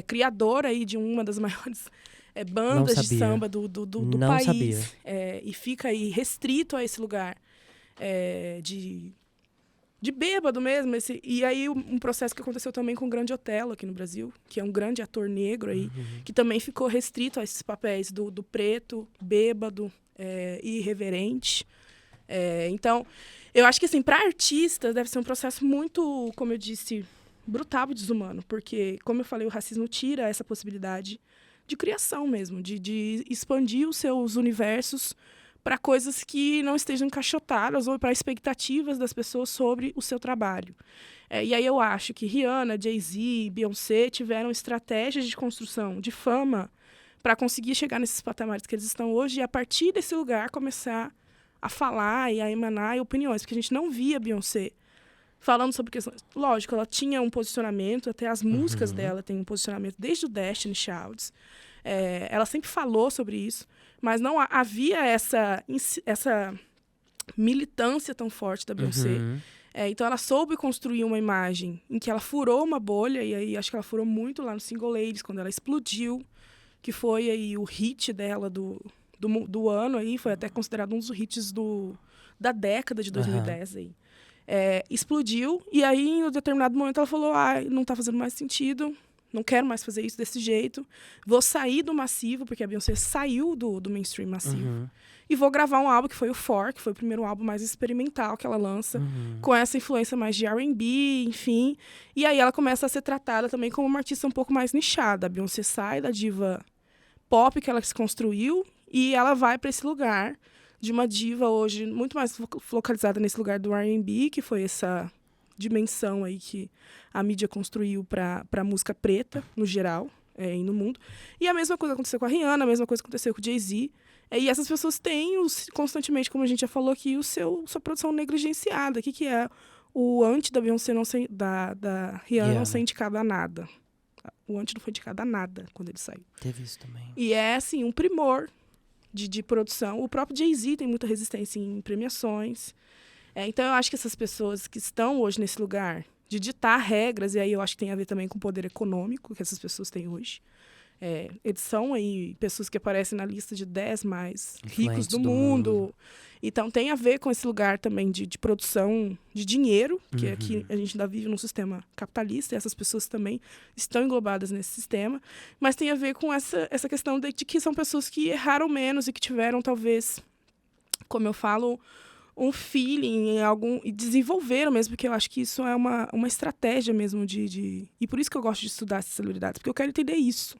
Speaker 2: criador aí de uma das maiores bandas de samba do país. E fica aí restrito a esse lugar de bêbado mesmo. E aí um processo que aconteceu também com o Grande Otelo aqui no Brasil, que é um grande ator negro aí, que também ficou restrito a esses papéis do preto, bêbado e irreverente. Então, eu acho que assim, para artistas deve ser um processo muito, como eu disse, brutal e desumano, porque, como eu falei, o racismo tira essa possibilidade de criação mesmo, de expandir os seus universos para coisas que não estejam encaixotadas ou para expectativas das pessoas sobre o seu trabalho. E aí eu acho que Rihanna, Jay-Z, Beyoncé tiveram estratégias de construção, de fama, para conseguir chegar nesses patamares que eles estão hoje e, a partir desse lugar, começar a falar e a emanar opiniões. Porque a gente não via Beyoncé falando sobre questões... Lógico, ela tinha um posicionamento, até as músicas dela têm um posicionamento desde o Destiny Childs. Ela sempre falou sobre isso, mas não havia essa militância tão forte da Beyoncé. Então, ela soube construir uma imagem em que ela furou uma bolha, e aí acho que ela furou muito lá no Single Ladies, quando ela explodiu, que foi aí o hit dela do ano, aí, foi até considerado um dos hits da década de 2010. Aí. Explodiu, e aí, em um determinado momento, ela falou, não tá fazendo mais sentido, não quero mais fazer isso desse jeito, vou sair do massivo, porque a Beyoncé saiu do mainstream massivo, e vou gravar um álbum que foi o For, que foi o primeiro álbum mais experimental que ela lança, com essa influência mais de R&B, enfim. E aí ela começa a ser tratada também como uma artista um pouco mais nichada. A Beyoncé sai da diva pop que ela se construiu e ela vai para esse lugar de uma diva hoje muito mais localizada nesse lugar do R&B, que foi essa dimensão aí que a mídia construiu para a música preta, no geral, e no mundo. E a mesma coisa aconteceu com a Rihanna, a mesma coisa aconteceu com o Jay-Z. E essas pessoas têm constantemente, como a gente já falou aqui, sua produção negligenciada. O que é o anti da Beyoncé da Rihanna não ser indicado a nada? O anti não foi indicado a nada quando ele saiu.
Speaker 1: Teve isso também.
Speaker 2: E assim, um primor de produção. O próprio Jay-Z tem muita resistência em premiações. Então, eu acho que essas pessoas que estão hoje nesse lugar de ditar regras, e aí eu acho que tem a ver também com o poder econômico que essas pessoas têm hoje. Eles são aí pessoas que aparecem na lista de 10 mais ricos do mundo. Então, tem a ver com esse lugar também de produção de dinheiro, que aqui a gente ainda vive num sistema capitalista, e essas pessoas também estão englobadas nesse sistema. Mas tem a ver com essa questão de que são pessoas que erraram menos e que tiveram, talvez, como eu falo, um feeling e desenvolveram mesmo, porque eu acho que isso é uma estratégia mesmo E por isso que eu gosto de estudar essas celebridades, porque eu quero entender isso.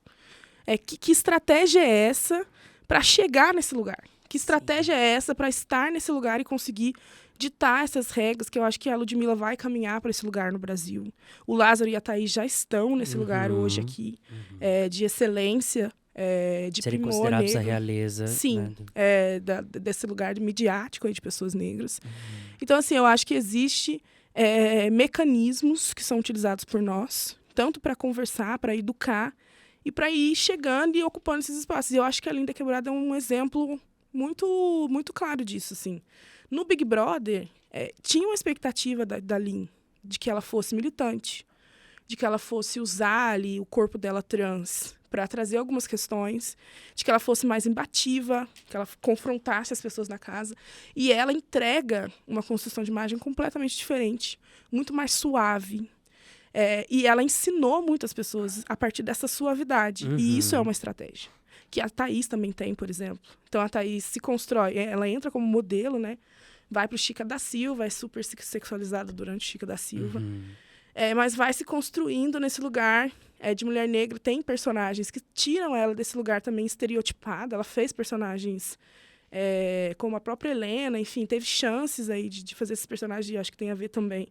Speaker 2: Que estratégia é essa para chegar nesse lugar? Que estratégia é essa para estar nesse lugar e conseguir ditar essas regras, que eu acho que a Ludmilla vai caminhar para esse lugar no Brasil. O Lázaro e a Thaís já estão nesse lugar hoje aqui, de excelência, de
Speaker 1: serem
Speaker 2: primor
Speaker 1: considerados
Speaker 2: negro.
Speaker 1: a realeza.
Speaker 2: Sim,
Speaker 1: né?
Speaker 2: desse lugar midiático aí de pessoas negras. Então, assim, eu acho que existe mecanismos que são utilizados por nós, tanto para conversar, para educar, e para ir chegando e ocupando esses espaços. E eu acho que a Linda Quebrada é um exemplo muito, muito claro disso, assim. No Big Brother, tinha uma expectativa da Lin, de que ela fosse militante, de que ela fosse usar ali o corpo dela trans para trazer algumas questões, de que ela fosse mais imbativa, que ela confrontasse as pessoas na casa. E ela entrega uma construção de imagem completamente diferente, muito mais suave. E ela ensinou muitas pessoas a partir dessa suavidade. E isso é uma estratégia. Que a Thaís também tem, por exemplo. Então, a Thaís se constrói, ela entra como modelo, né? Vai pro Chica da Silva, é super sexualizada durante o Chica da Silva. Mas vai se construindo nesse lugar de mulher negra. Tem personagens que tiram ela desse lugar também estereotipada. Ela fez personagens como a própria Helena, enfim, teve chances aí de fazer esses personagens, e acho que tem a ver também.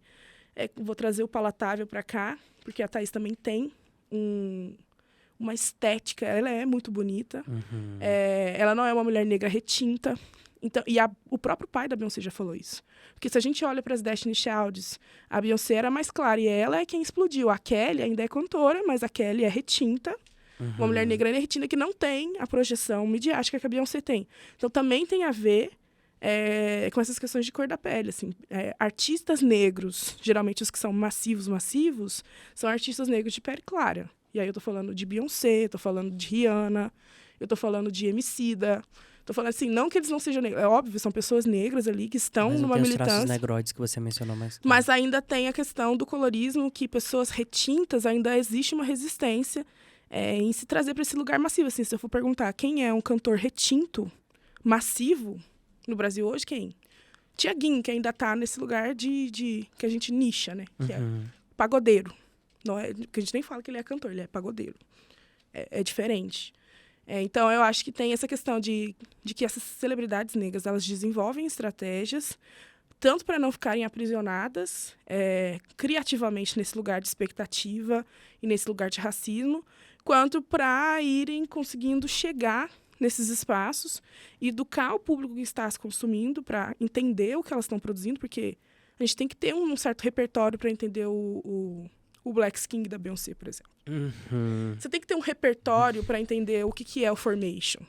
Speaker 2: Vou trazer o palatável para cá, porque a Thaís também tem uma estética, ela é muito bonita. Ela não é uma mulher negra retinta. Então, o próprio pai da Beyoncé já falou isso. Porque se a gente olha para as Destiny Childs, a Beyoncé era mais clara, e ela é quem explodiu. A Kelly ainda é cantora, mas a Kelly é retinta. Uma mulher negra retinta que não tem a projeção midiática que a Beyoncé tem. Então, também tem a ver com essas questões de cor da pele. Assim, artistas negros, geralmente os que são massivos, são artistas negros de pele clara. E aí eu tô falando de Beyoncé, tô falando de Rihanna, eu tô falando de Emicida. Tô falando assim, não que eles não sejam negros. É óbvio, são pessoas negras ali que estão numa militância. Mas tem os traços
Speaker 1: negroides que você mencionou mais tarde.
Speaker 2: Mas ainda tem a questão do colorismo, que pessoas retintas, ainda existe uma resistência em se trazer para esse lugar massivo. Assim, se eu for perguntar quem é um cantor retinto, massivo, no Brasil hoje, quem? Tiaguinho, que ainda tá nesse lugar que a gente nicha, né? Que é pagodeiro. Não que a gente nem fala que ele é cantor, ele é pagodeiro. É diferente. Então, eu acho que tem essa questão de que essas celebridades negras, elas desenvolvem estratégias, tanto para não ficarem aprisionadas criativamente nesse lugar de expectativa e nesse lugar de racismo, quanto para irem conseguindo chegar nesses espaços e educar o público que está se consumindo para entender o que elas estão produzindo, porque A gente tem que ter um certo repertório para entender o Black King da Beyoncé, por exemplo. Você tem que ter um repertório para entender o que é o Formation.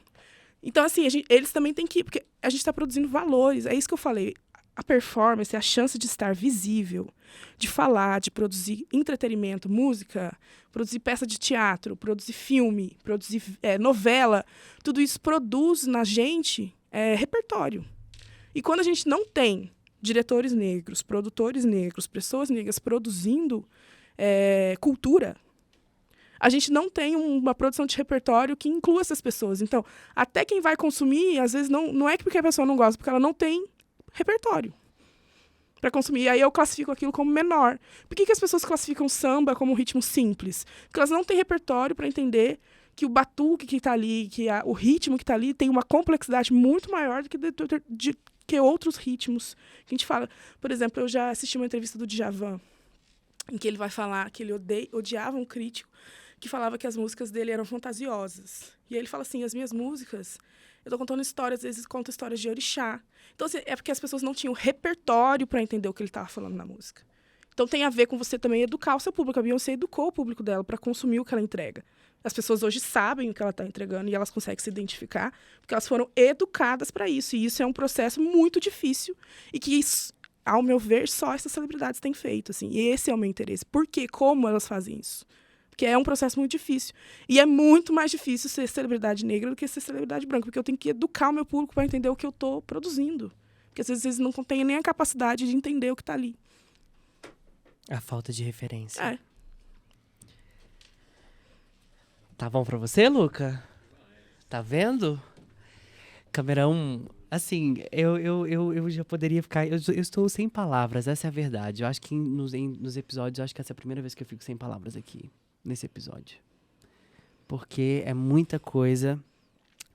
Speaker 2: Então, assim, eles também têm que ir, porque a gente está produzindo valores. É isso que eu falei. A performance é a chance de estar visível, de falar, de produzir entretenimento, música, produzir peça de teatro, produzir filme, produzir novela. Tudo isso produz na gente repertório. E quando a gente não tem diretores negros, produtores negros, pessoas negras produzindo cultura, a gente não tem uma produção de repertório que inclua essas pessoas. Então, até quem vai consumir, às vezes, não é porque a pessoa não gosta, porque ela não tem repertório para consumir. E aí eu classifico aquilo como menor. Por que as pessoas classificam samba como um ritmo simples? Porque elas não têm repertório para entender que o batuque que está ali, o ritmo que está ali, tem uma complexidade muito maior do que outros ritmos. Que a gente fala, por exemplo, eu já assisti uma entrevista do Djavan, em que ele vai falar que ele odiava um crítico que falava que as músicas dele eram fantasiosas. E aí ele fala assim, as minhas músicas, eu tô contando histórias, às vezes conto histórias de orixá. Então, assim, é porque as pessoas não tinham repertório para entender o que ele estava falando na música. Então, tem a ver com você também educar o seu público. A Beyoncé educou o público dela para consumir o que ela entrega. As pessoas hoje sabem o que ela está entregando e elas conseguem se identificar, porque elas foram educadas para isso. E isso é um processo muito difícil e que, ao meu ver, só essas celebridades têm feito. Assim. E esse é o meu interesse. Por quê? Como elas fazem isso? Porque é um processo muito difícil. E é muito mais difícil ser celebridade negra do que ser celebridade branca, porque eu tenho que educar o meu público para entender o que eu estou produzindo. Porque às vezes eles não têm nem a capacidade de entender o que está ali.
Speaker 1: A falta de referência.
Speaker 2: É.
Speaker 1: Tá bom pra você, Luca? Tá vendo? Câmera 1, assim, eu já poderia ficar... Eu estou sem palavras, essa é a verdade. Eu acho que nos episódios, eu acho que essa é a primeira vez que eu fico sem palavras aqui, nesse episódio. Porque é muita coisa,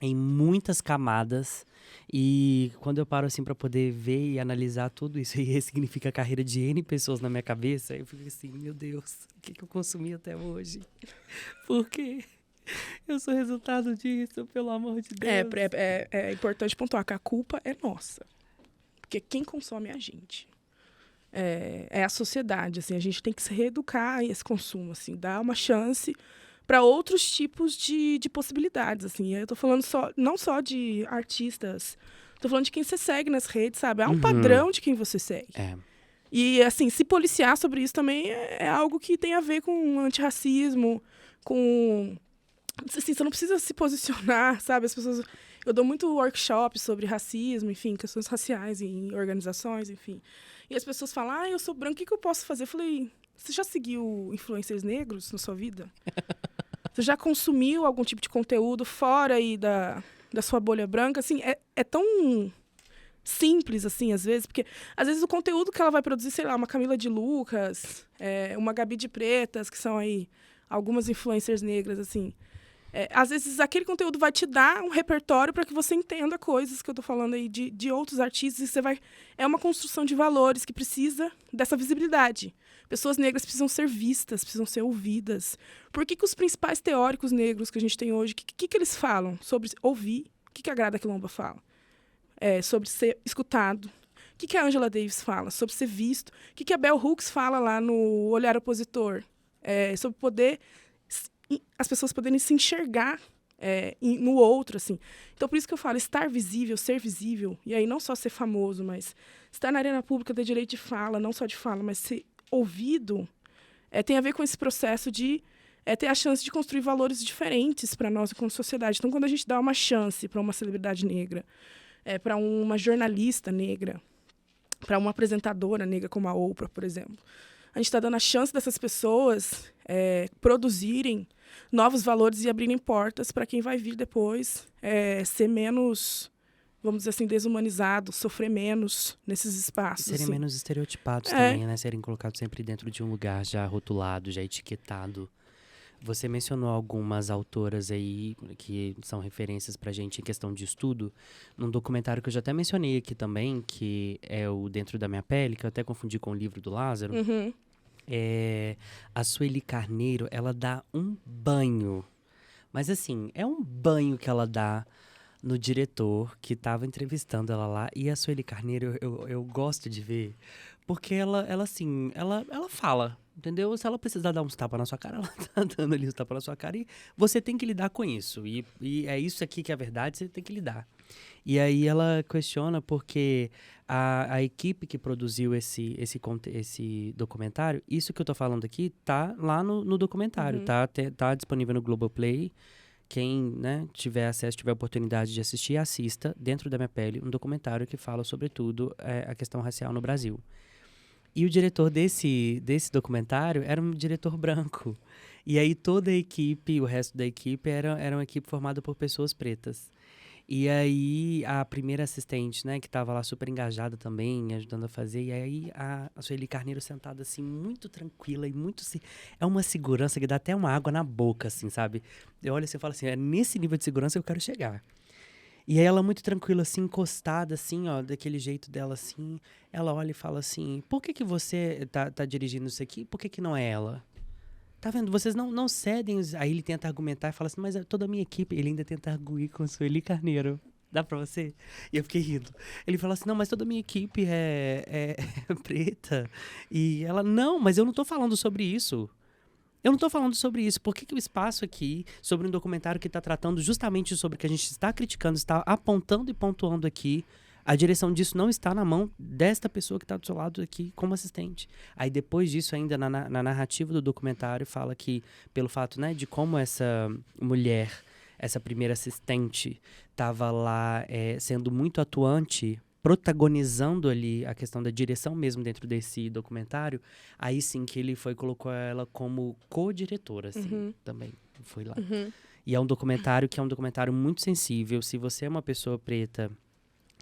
Speaker 1: em muitas camadas, e quando eu paro assim pra poder ver e analisar tudo isso e ressignifica a carreira de N pessoas na minha cabeça, eu fico assim, meu Deus, o que eu consumi até hoje? Por quê? Eu sou resultado disso, pelo amor de Deus.
Speaker 2: É importante pontuar que a culpa é nossa. Porque quem consome é a gente. É a sociedade, assim, a gente tem que se reeducar a esse consumo, assim, dar uma chance para outros tipos de possibilidades, assim. Eu tô falando não só de artistas, tô falando de quem você segue nas redes, sabe? Há um padrão de quem você segue. E, assim, se policiar sobre isso também é algo que tem a ver com antirracismo, com... Assim, você não precisa se posicionar, sabe? As pessoas... Eu dou muito workshop sobre racismo, enfim, questões raciais em organizações, enfim. E as pessoas falam, eu sou branca, o que eu posso fazer? Eu falei, você já seguiu influencers negros na sua vida? Você já consumiu algum tipo de conteúdo fora aí da sua bolha branca? Assim, é tão simples, assim, às vezes, porque às vezes o conteúdo que ela vai produzir, sei lá, uma Camila de Lucas, uma Gabi de Pretas, que são aí algumas influencers negras, assim... às vezes aquele conteúdo vai te dar um repertório para que você entenda coisas que eu estou falando aí de outros artistas. E é uma construção de valores que precisa dessa visibilidade. Pessoas negras precisam ser vistas, precisam ser ouvidas. Por que os principais teóricos negros que a gente tem hoje, o que eles falam sobre ouvir? O que a Grada Quilomba fala? Sobre ser escutado. O que a Angela Davis fala? Sobre ser visto. O que a Bell Hooks fala lá no Olhar Opositor? Sobre poder... as pessoas poderem se enxergar no outro, assim. Então, por isso que eu falo, estar visível, ser visível, e aí não só ser famoso, mas estar na arena pública, ter direito de fala, não só de fala, mas ser ouvido, tem a ver com esse processo de ter a chance de construir valores diferentes para nós enquanto sociedade. Então, quando a gente dá uma chance para uma celebridade negra, para uma jornalista negra, para uma apresentadora negra como a Oprah, por exemplo, a gente está dando a chance dessas pessoas produzirem novos valores e abrirem portas para quem vai vir depois ser menos, vamos dizer assim, desumanizado, sofrer menos nesses espaços.
Speaker 1: Serem
Speaker 2: assim.
Speaker 1: menos estereotipados também, né? Serem colocados sempre dentro de um lugar já rotulado, já etiquetado. Você mencionou algumas autoras aí que são referências pra gente em questão de estudo. Num documentário que eu já até mencionei aqui também, que é o Dentro da Minha Pele, que eu até confundi com o livro do Lázaro.
Speaker 2: Uhum.
Speaker 1: A Sueli Carneiro, ela dá um banho. Mas assim, é um banho que ela dá no diretor que estava entrevistando ela lá. E a Sueli Carneiro, eu gosto de ver, Porque ela fala, entendeu? Se ela precisar dar uns tapas na sua cara, ela tá dando ali uns tapas na sua cara e você tem que lidar com isso. E é isso aqui que é a verdade, você tem que lidar. E aí ela questiona porque a equipe que produziu esse documentário, isso que eu tô falando aqui, tá lá no documentário, tá disponível no Globoplay. Quem, né, tiver acesso, tiver oportunidade de assistir, assista, Dentro da Minha Pele, um documentário que fala, sobretudo, a questão racial no Brasil. E o diretor desse documentário era um diretor branco. E aí toda a equipe, o resto da equipe, era uma equipe formada por pessoas pretas. E aí a primeira assistente, né, que estava lá super engajada também, ajudando a fazer, e aí a Sueli Carneiro sentada assim, muito tranquila e muito... É uma segurança que dá até uma água na boca, assim, sabe? Eu olho assim e falo assim, é nesse nível de segurança que eu quero chegar. E aí ela muito tranquila, assim, encostada, assim, ó, daquele jeito dela, assim, ela olha e fala assim, por que você tá dirigindo isso aqui? Por que não é ela? Tá vendo? Vocês não cedem. Aí ele tenta argumentar e fala assim, mas toda a minha equipe... Ele ainda tenta arguir com a Sueli Carneiro. Dá pra você? E eu fiquei rindo. Ele fala assim, não, mas toda a minha equipe é preta. E ela, não, mas eu não tô falando sobre isso. Eu não tô falando sobre isso. Por que o espaço aqui, sobre um documentário que tá tratando justamente sobre o que a gente está criticando, está apontando e pontuando aqui, a direção disso não está na mão desta pessoa que está do seu lado aqui como assistente. Aí depois disso, ainda na narrativa do documentário, fala que pelo fato, né, de como essa mulher, essa primeira assistente, estava lá sendo muito atuante, protagonizando ali a questão da direção mesmo dentro desse documentário, aí sim que ele colocou ela como co-diretora, assim, também. Foi lá. E é um documentário que é um documentário muito sensível. Se você é uma pessoa preta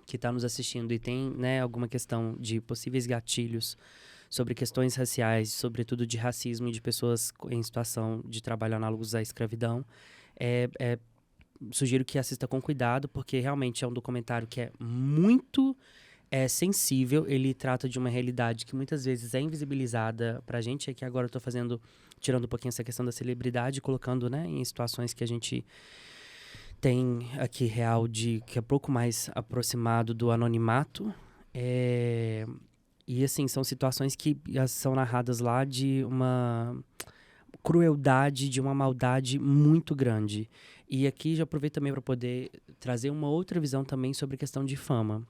Speaker 1: que está nos assistindo e tem, né, alguma questão de possíveis gatilhos sobre questões raciais, sobretudo de racismo e de pessoas em situação de trabalho análogos à escravidão, sugiro que assista com cuidado, porque realmente é um documentário que é muito sensível. Ele trata de uma realidade que muitas vezes é invisibilizada pra gente. Aqui agora eu tô tirando um pouquinho essa questão da celebridade, colocando, né, em situações que a gente tem aqui real que é pouco mais aproximado do anonimato. E assim, são situações que são narradas lá de uma crueldade, de uma maldade muito grande. E aqui já aproveito também para poder trazer uma outra visão também sobre a questão de fama.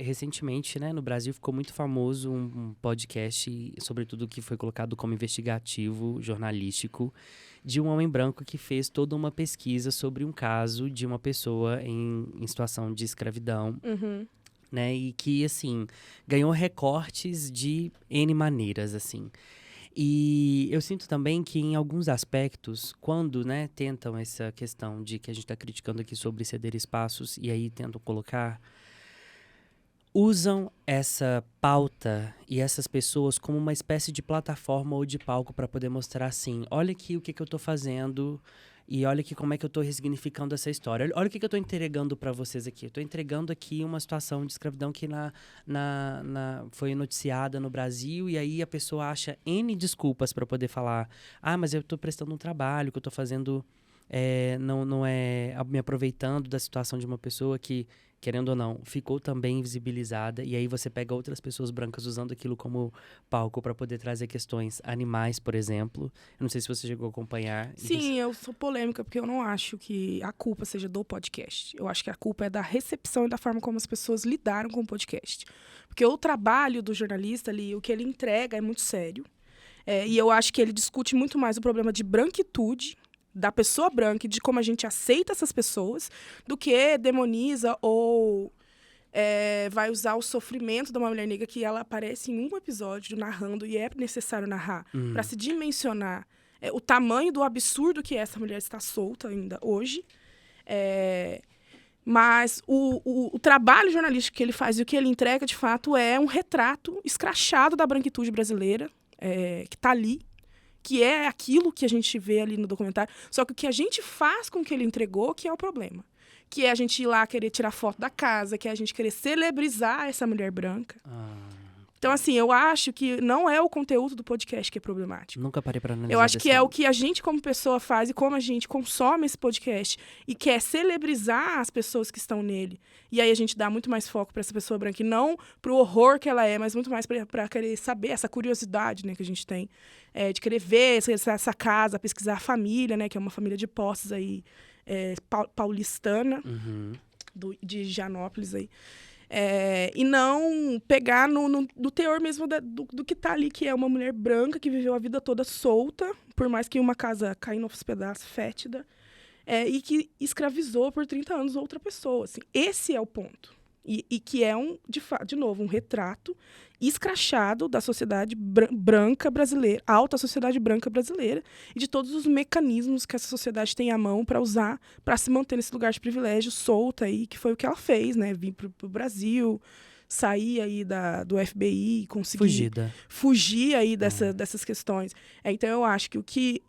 Speaker 1: Recentemente, né, no Brasil ficou muito famoso um podcast, sobretudo que foi colocado como investigativo, jornalístico, de um homem branco que fez toda uma pesquisa sobre um caso de uma pessoa em situação de escravidão, né, e que, assim, ganhou recortes de N maneiras, assim. E eu sinto também que, em alguns aspectos, quando, né, tentam essa questão de que a gente está criticando aqui sobre ceder espaços, e aí tentam colocar, usam essa pauta e essas pessoas como uma espécie de plataforma ou de palco para poder mostrar assim, olha aqui o que eu estou fazendo e olha aqui como é que eu estou ressignificando essa história. Olha o que eu estou entregando para vocês aqui. Eu estou entregando aqui uma situação de escravidão que foi noticiada no Brasil, e aí a pessoa acha N desculpas para poder falar, mas eu estou prestando um trabalho, que eu estou fazendo não é me aproveitando da situação de uma pessoa que, querendo ou não, ficou também invisibilizada, e aí você pega outras pessoas brancas usando aquilo como palco para poder trazer questões animais, por exemplo. Eu não sei se você chegou a acompanhar.
Speaker 2: Sim, eu sou polêmica, porque eu não acho que a culpa seja do podcast. Eu acho que a culpa é da recepção e da forma como as pessoas lidaram com o podcast. Porque o trabalho do jornalista ali, o que ele entrega é muito sério. E eu acho que ele discute muito mais o problema de branquitude, da pessoa branca e de como a gente aceita essas pessoas, do que demoniza ou vai usar o sofrimento de uma mulher negra, que ela aparece em um episódio narrando, e é necessário narrar, para se dimensionar o tamanho do absurdo que essa mulher está solta ainda hoje. Mas o trabalho jornalístico que ele faz e o que ele entrega, de fato, é um retrato escrachado da branquitude brasileira, que está ali, que é aquilo que a gente vê ali no documentário. Só que o que a gente faz com o que ele entregou, que é o problema. Que é a gente ir lá querer tirar foto da casa, que é a gente querer celebrizar essa mulher branca. Então, assim, eu acho que não é o conteúdo do podcast que é problemático.
Speaker 1: Nunca parei pra analisar.
Speaker 2: Eu acho que é o que a gente, como pessoa, faz e como a gente consome esse podcast e quer celebrizar as pessoas que estão nele. E aí a gente dá muito mais foco pra essa pessoa branca, e não pro horror que ela é, mas muito mais pra querer saber, essa curiosidade, né, que a gente tem, de querer ver essa casa, pesquisar a família, né, que é uma família de posses aí, paulistana, de Higienópolis aí. E não pegar no teor mesmo do que tá ali, que é uma mulher branca que viveu a vida toda solta, por mais que uma casa caindo aos pedaços, fétida, e que escravizou por 30 anos outra pessoa. Assim. Esse é o ponto. E que é, de novo, um retrato escrachado da sociedade branca brasileira, alta sociedade branca brasileira, e de todos os mecanismos que essa sociedade tem à mão para usar para se manter nesse lugar de privilégio, solta aí, que foi o que ela fez, né? Vir pro Brasil, sair aí do FBI, conseguir fugir aí dessas questões. Então, eu acho que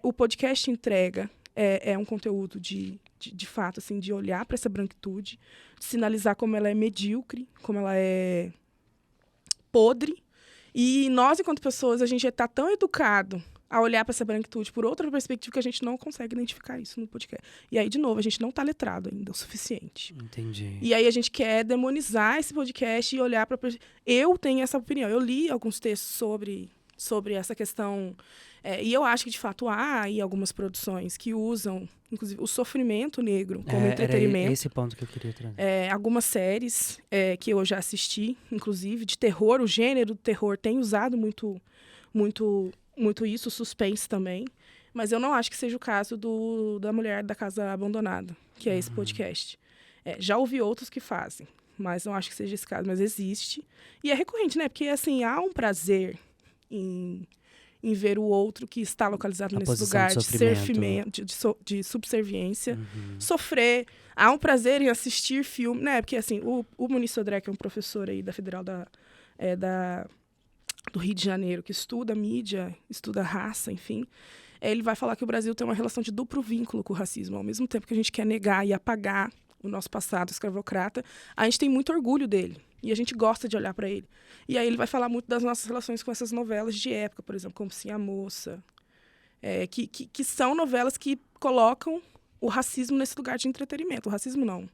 Speaker 2: o podcast entrega é um conteúdo de fato, assim, de olhar para essa branquitude, de sinalizar como ela é medíocre, como ela é podre. E nós, enquanto pessoas, a gente já está tão educado a olhar para essa branquitude por outra perspectiva que a gente não consegue identificar isso no podcast. E aí, de novo, a gente não está letrado ainda o suficiente.
Speaker 1: Entendi.
Speaker 2: E aí a gente quer demonizar esse podcast e olhar para... Eu tenho essa opinião. Eu li alguns textos sobre essa questão... e eu acho que, de fato, há aí algumas produções que usam, inclusive, o sofrimento negro como entretenimento.
Speaker 1: Era esse ponto que eu queria trazer.
Speaker 2: Algumas séries que eu já assisti, inclusive, de terror. O gênero do terror tem usado muito, muito, muito isso, suspense também. Mas eu não acho que seja o caso da Mulher da Casa Abandonada, que é esse podcast. Já ouvi outros que fazem, mas não acho que seja esse caso. Mas existe. E é recorrente, né? Porque, assim, há um prazer em ver o outro que está localizado nesse lugar de subserviência, sofrer. Há um prazer em assistir filme, né? Porque, assim, o Muniz Sodré, que é um professor aí da Federal do Rio de Janeiro, que estuda mídia, estuda raça, enfim, ele vai falar que o Brasil tem uma relação de duplo vínculo com o racismo. Ao mesmo tempo que a gente quer negar e apagar o nosso passado escravocrata, a gente tem muito orgulho dele. E a gente gosta de olhar para ele. E aí ele vai falar muito das nossas relações com essas novelas de época, por exemplo, como Sim a Moça, que são novelas que colocam o racismo nesse lugar de entretenimento. O racismo não.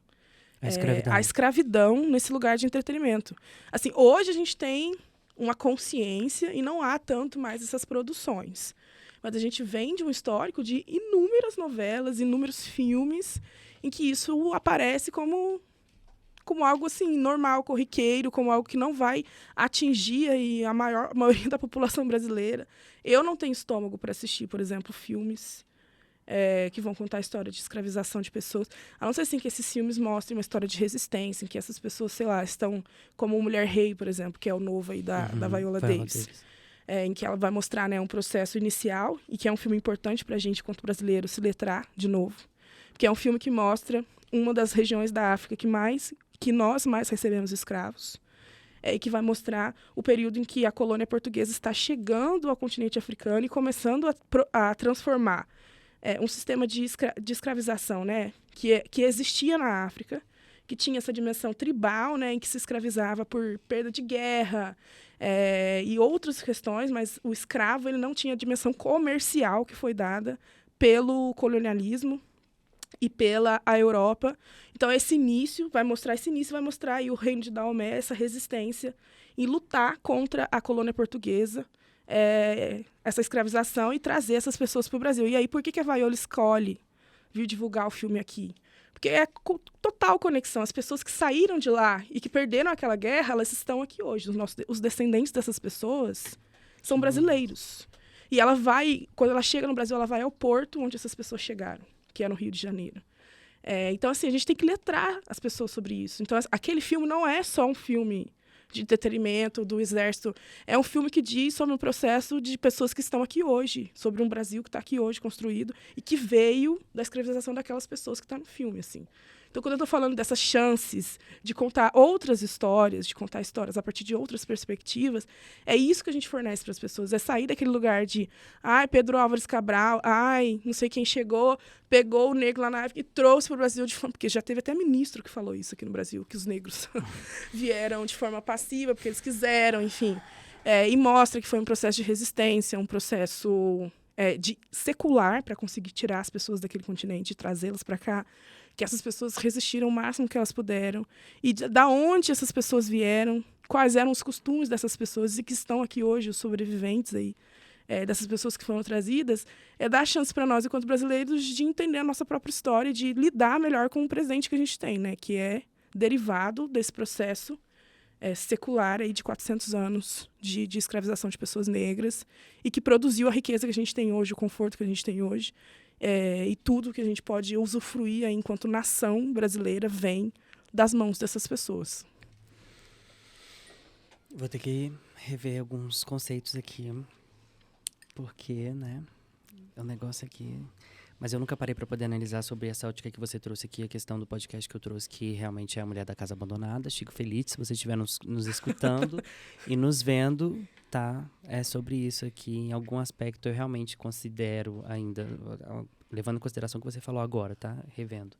Speaker 2: A escravidão nesse lugar de entretenimento. Assim, hoje a gente tem uma consciência e não há tanto mais essas produções. Mas a gente vem de um histórico de inúmeras novelas, inúmeros filmes, em que isso aparece como algo assim normal, corriqueiro, como algo que não vai atingir aí a maioria da população brasileira. Eu não tenho estômago para assistir, por exemplo, filmes que vão contar a história de escravização de pessoas. A não ser assim, que esses filmes mostrem uma história de resistência, em que essas pessoas, sei lá, estão como Mulher Rei, por exemplo, que é o novo aí da Viola Davis. Em que ela vai mostrar, né, um processo inicial, e que é um filme importante para a gente, enquanto brasileiro, se letrar de novo. Porque é um filme que mostra uma das regiões da África que nós mais recebemos escravos, e que vai mostrar o período em que a colônia portuguesa está chegando ao continente africano e começando a transformar um sistema de escravização, né, que existia na África, que tinha essa dimensão tribal, né, em que se escravizava por perda de guerra e outras questões, mas o escravo ele não tinha a dimensão comercial que foi dada pelo colonialismo e pela Europa. Então, esse início vai mostrar aí o reino de Daomé, essa resistência em lutar contra a colônia portuguesa, essa escravização, e trazer essas pessoas para o Brasil. E aí, por que a Viola escolhe vir divulgar o filme aqui? Porque é total conexão. As pessoas que saíram de lá e que perderam aquela guerra, elas estão aqui hoje. Os descendentes dessas pessoas são brasileiros. E quando ela chega no Brasil, ela vai ao porto onde essas pessoas chegaram, que é no Rio de Janeiro. Então, assim, a gente tem que letrar as pessoas sobre isso. Então, aquele filme não é só um filme de entretenimento do Exército. É um filme que diz sobre um processo de pessoas que estão aqui hoje, sobre um Brasil que está aqui hoje construído e que veio da escravização daquelas pessoas que estão no filme, assim. Então, quando eu estou falando dessas chances de contar outras histórias, de contar histórias a partir de outras perspectivas, é isso que a gente fornece para as pessoas. É sair daquele lugar de, Pedro Álvares Cabral, não sei quem chegou, pegou o negro lá na África e trouxe para o Brasil de forma... Porque já teve até ministro que falou isso aqui no Brasil, que os negros vieram de forma passiva, porque eles quiseram, enfim. E mostra que foi um processo de resistência, um processo de secular para conseguir tirar as pessoas daquele continente e trazê-las para cá, que essas pessoas resistiram o máximo que elas puderam, e da onde essas pessoas vieram, quais eram os costumes dessas pessoas e que estão aqui hoje, os sobreviventes aí, dessas pessoas que foram trazidas, dar chance para nós, enquanto brasileiros, de entender a nossa própria história, de lidar melhor com o presente que a gente tem, né, que é derivado desse processo secular aí de 400 anos de escravização de pessoas negras e que produziu a riqueza que a gente tem hoje, o conforto que a gente tem hoje, e tudo que a gente pode usufruir aí, enquanto nação brasileira vem das mãos dessas pessoas.
Speaker 1: Vou ter que rever alguns conceitos aqui, porque, né, o negócio aqui... Mas eu nunca parei para poder analisar sobre essa ótica que você trouxe aqui, a questão do podcast que eu trouxe, que realmente é a Mulher da Casa Abandonada. Chico Feliz, se você estiver nos escutando e nos vendo, tá? É sobre isso aqui. Em algum aspecto eu realmente considero ainda, levando em consideração o que você falou agora, tá? Revendo.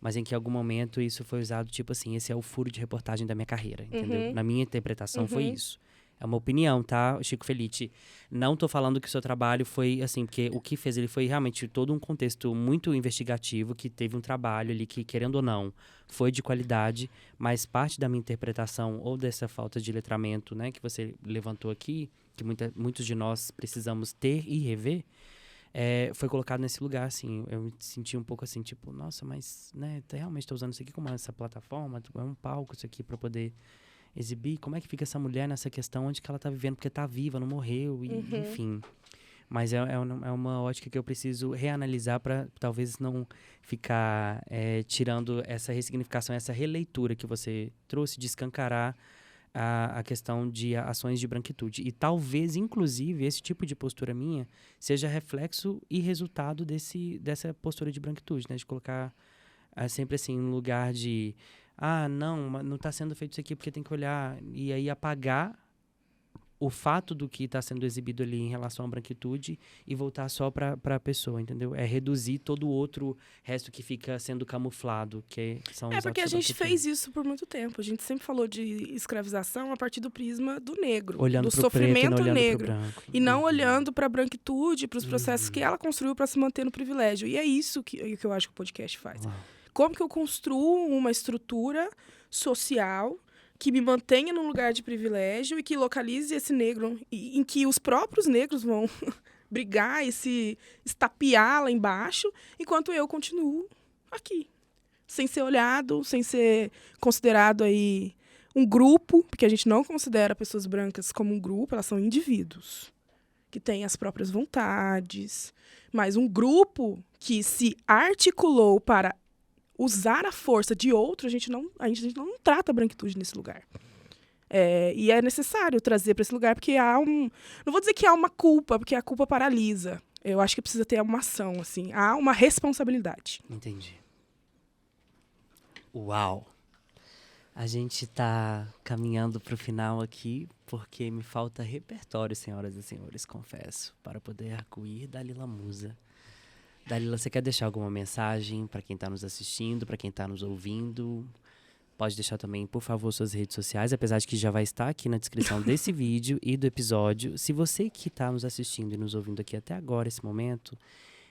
Speaker 1: Mas em que algum momento isso foi usado, tipo assim, esse é o furo de reportagem da minha carreira, entendeu? Na minha interpretação foi isso. É uma opinião, tá, Chico Felice? Não tô falando que o seu trabalho foi, assim, porque o que fez ele foi realmente todo um contexto muito investigativo, que teve um trabalho ali que, querendo ou não, foi de qualidade, mas parte da minha interpretação ou dessa falta de letramento, né, que você levantou aqui, que muitos de nós precisamos ter e rever, foi colocado nesse lugar, assim. Eu me senti um pouco assim, tipo, nossa, mas, né, realmente tô usando isso aqui como essa plataforma, é um palco isso aqui para poder... exibir, como é que fica essa mulher nessa questão, onde que ela tá vivendo, porque tá viva, não morreu, enfim. Mas é uma ótica que eu preciso reanalisar para talvez não ficar tirando essa ressignificação, essa releitura que você trouxe, de escancarar a questão de ações de branquitude. E talvez, inclusive, esse tipo de postura minha seja reflexo e resultado dessa postura de branquitude, né? De colocar sempre assim, um lugar de... não está sendo feito isso aqui porque tem que olhar, e aí apagar o fato do que está sendo exibido ali em relação à branquitude e voltar só para a pessoa, entendeu? É reduzir todo o outro resto que fica sendo camuflado, que são os
Speaker 2: porque a gente fez isso por muito tempo. A gente sempre falou de escravização a partir do prisma do negro,
Speaker 1: olhando
Speaker 2: do sofrimento
Speaker 1: preto,
Speaker 2: negro, e não olhando para a branquitude, para os processos que ela construiu para se manter no privilégio. E é isso que eu acho que o podcast faz. Como que eu construo uma estrutura social que me mantenha num lugar de privilégio e que localize esse negro, em que os próprios negros vão brigar e se estapear lá embaixo, enquanto eu continuo aqui, sem ser olhado, sem ser considerado aí um grupo, porque a gente não considera pessoas brancas como um grupo, elas são indivíduos que têm as próprias vontades, mas um grupo que se articulou para usar a força de outro, a gente não trata a branquitude nesse lugar. E é necessário trazer para esse lugar, porque não vou dizer que há uma culpa, porque a culpa paralisa. Eu acho que precisa ter uma ação, assim. Há uma responsabilidade.
Speaker 1: Entendi. Uau! A gente tá caminhando pro final aqui, porque me falta repertório, senhoras e senhores, confesso, para poder acuir Dalila Musa. Dalila, você quer deixar alguma mensagem para quem está nos assistindo, para quem está nos ouvindo? Pode deixar também, por favor, suas redes sociais, apesar de que já vai estar aqui na descrição desse vídeo e do episódio. Se você que está nos assistindo e nos ouvindo aqui até agora, esse momento,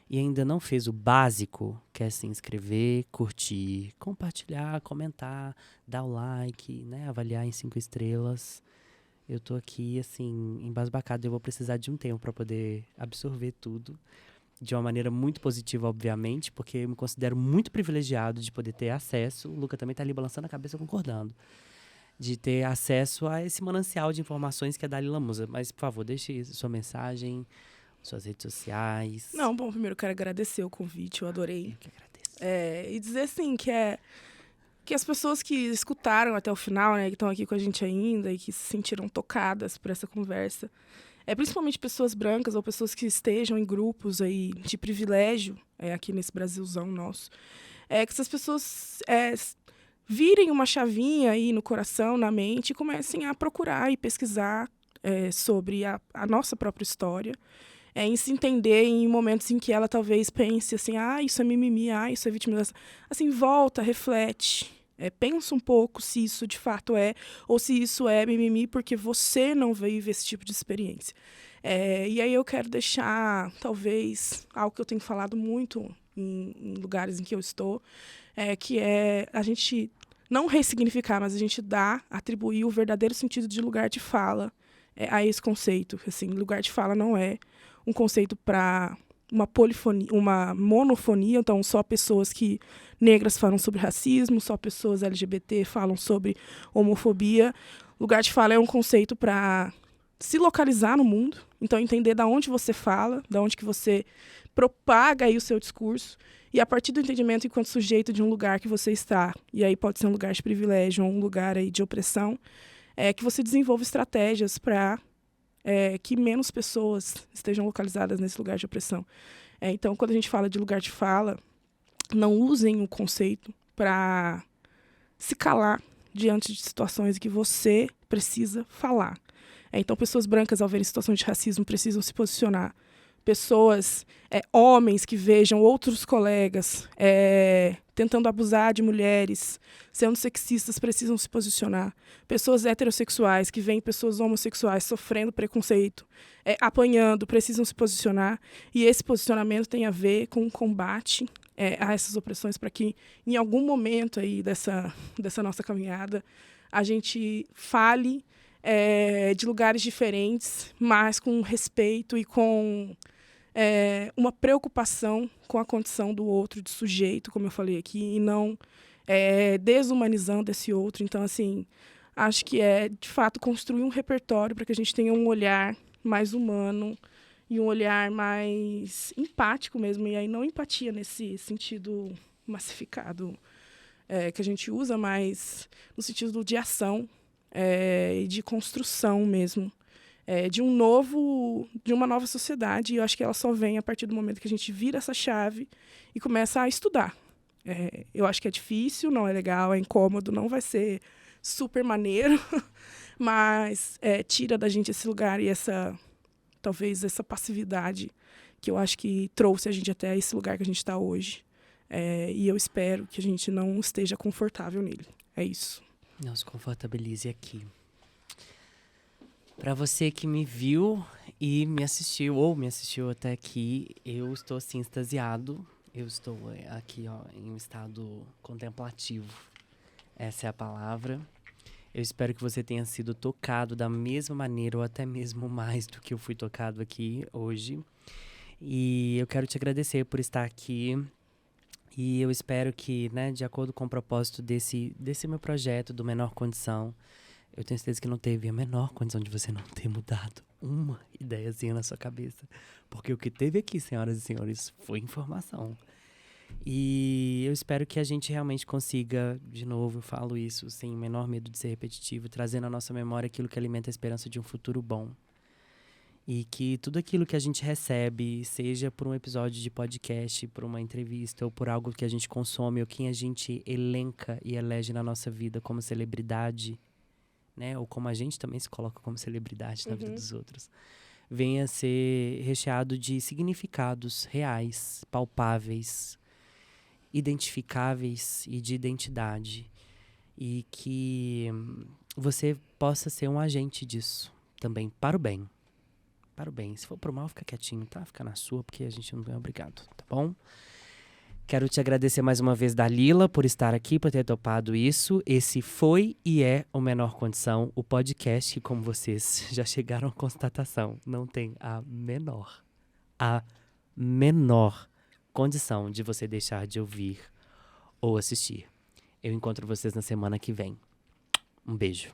Speaker 1: e ainda não fez o básico, quer se inscrever, curtir, compartilhar, comentar, dar o like, né, avaliar em 5 estrelas. Eu tô aqui, assim, embasbacado. Eu vou precisar de um tempo para poder absorver tudo. De uma maneira muito positiva, obviamente, porque eu me considero muito privilegiado de poder ter acesso, o Luca também está ali balançando a cabeça concordando, de ter acesso a esse manancial de informações que é Dalila Musa. Mas, por favor, deixe sua mensagem, suas redes sociais.
Speaker 2: Não, bom, primeiro eu quero agradecer o convite, eu adorei.
Speaker 1: Eu que agradeço.
Speaker 2: E dizer, assim, que as pessoas que escutaram até o final, né, que estão aqui com a gente ainda e que se sentiram tocadas por essa conversa, principalmente pessoas brancas ou pessoas que estejam em grupos aí de privilégio aqui nesse Brasilzão nosso, que essas pessoas virem uma chavinha aí no coração, na mente, e comecem a procurar e pesquisar sobre a nossa própria história, em se entender em momentos em que ela talvez pense assim, isso é mimimi, isso é vitimização. Assim, volta, reflete, pensa um pouco se isso de fato ou se isso é mimimi porque você não vive esse tipo de experiência. E aí eu quero deixar, talvez, algo que eu tenho falado muito em lugares em que eu estou, que é a gente não ressignificar, mas a gente atribuir o verdadeiro sentido de lugar de fala a esse conceito. Assim, lugar de fala não é um conceito para uma polifonia, uma monofonia, então só pessoas negras falam sobre racismo, só pessoas LGBT falam sobre homofobia. Lugar de fala é um conceito para se localizar no mundo, então entender de onde você fala, de onde que você propaga aí o seu discurso, e a partir do entendimento enquanto sujeito de um lugar que você está, e aí pode ser um lugar de privilégio ou um lugar aí de opressão, que você desenvolva estratégias para que menos pessoas estejam localizadas nesse lugar de opressão. Então, quando a gente fala de lugar de fala, não usem o conceito para se calar diante de situações que você precisa falar. Então, pessoas brancas, ao verem situações de racismo, precisam se posicionar. Pessoas, homens que vejam outros colegas tentando abusar de mulheres, sendo sexistas, precisam se posicionar. Pessoas heterossexuais que veem pessoas homossexuais sofrendo preconceito, apanhando, precisam se posicionar. E esse posicionamento tem a ver com o combate a essas opressões, para que, em algum momento aí dessa nossa caminhada, a gente fale de lugares diferentes, mas com respeito e com uma preocupação com a condição do outro, de sujeito, como eu falei aqui, e não desumanizando esse outro. Então, assim, acho que de fato, construir um repertório para que a gente tenha um olhar mais humano e um olhar mais empático mesmo, e aí não empatia nesse sentido massificado que a gente usa, mas no sentido de ação e de construção mesmo. De uma nova sociedade, e eu acho que ela só vem a partir do momento que a gente vira essa chave e começa a estudar. Eu acho que é difícil, não é legal, é incômodo, não vai ser super maneiro, mas tira da gente esse lugar e talvez essa passividade que eu acho que trouxe a gente até esse lugar que a gente está hoje. E eu espero que a gente não esteja confortável nele. É isso.
Speaker 1: Não se confortabilize aqui. Para você que me viu e me assistiu, ou me assistiu até aqui, eu estou, assim, extasiado. Eu estou aqui, em um estado contemplativo. Essa é a palavra. Eu espero que você tenha sido tocado da mesma maneira, ou até mesmo mais do que eu fui tocado aqui hoje. E eu quero te agradecer por estar aqui. E eu espero que, de acordo com o propósito desse meu projeto, do Menor Condição, eu tenho certeza que não teve a menor condição de você não ter mudado uma ideiazinha na sua cabeça. Porque o que teve aqui, senhoras e senhores, foi informação. E eu espero que a gente realmente consiga, de novo, eu falo isso sem o menor medo de ser repetitivo, trazendo à nossa memória aquilo que alimenta a esperança de um futuro bom. E que tudo aquilo que a gente recebe, seja por um episódio de podcast, por uma entrevista, ou por algo que a gente consome, ou quem a gente elenca e elege na nossa vida como celebridade, ou como a gente também se coloca como celebridade na vida dos outros, venha a ser recheado de significados reais, palpáveis, identificáveis e de identidade. E que você possa ser um agente disso também, para o bem. Para o bem. Se for pro mal, fica quietinho, tá? Fica na sua, porque a gente não é obrigado, tá bom? Quero te agradecer mais uma vez, Dalila, por estar aqui, por ter topado isso. Esse foi e é o Menor Condição, o podcast que, como vocês já chegaram à constatação, não tem a menor condição de você deixar de ouvir ou assistir. Eu encontro vocês na semana que vem. Um beijo.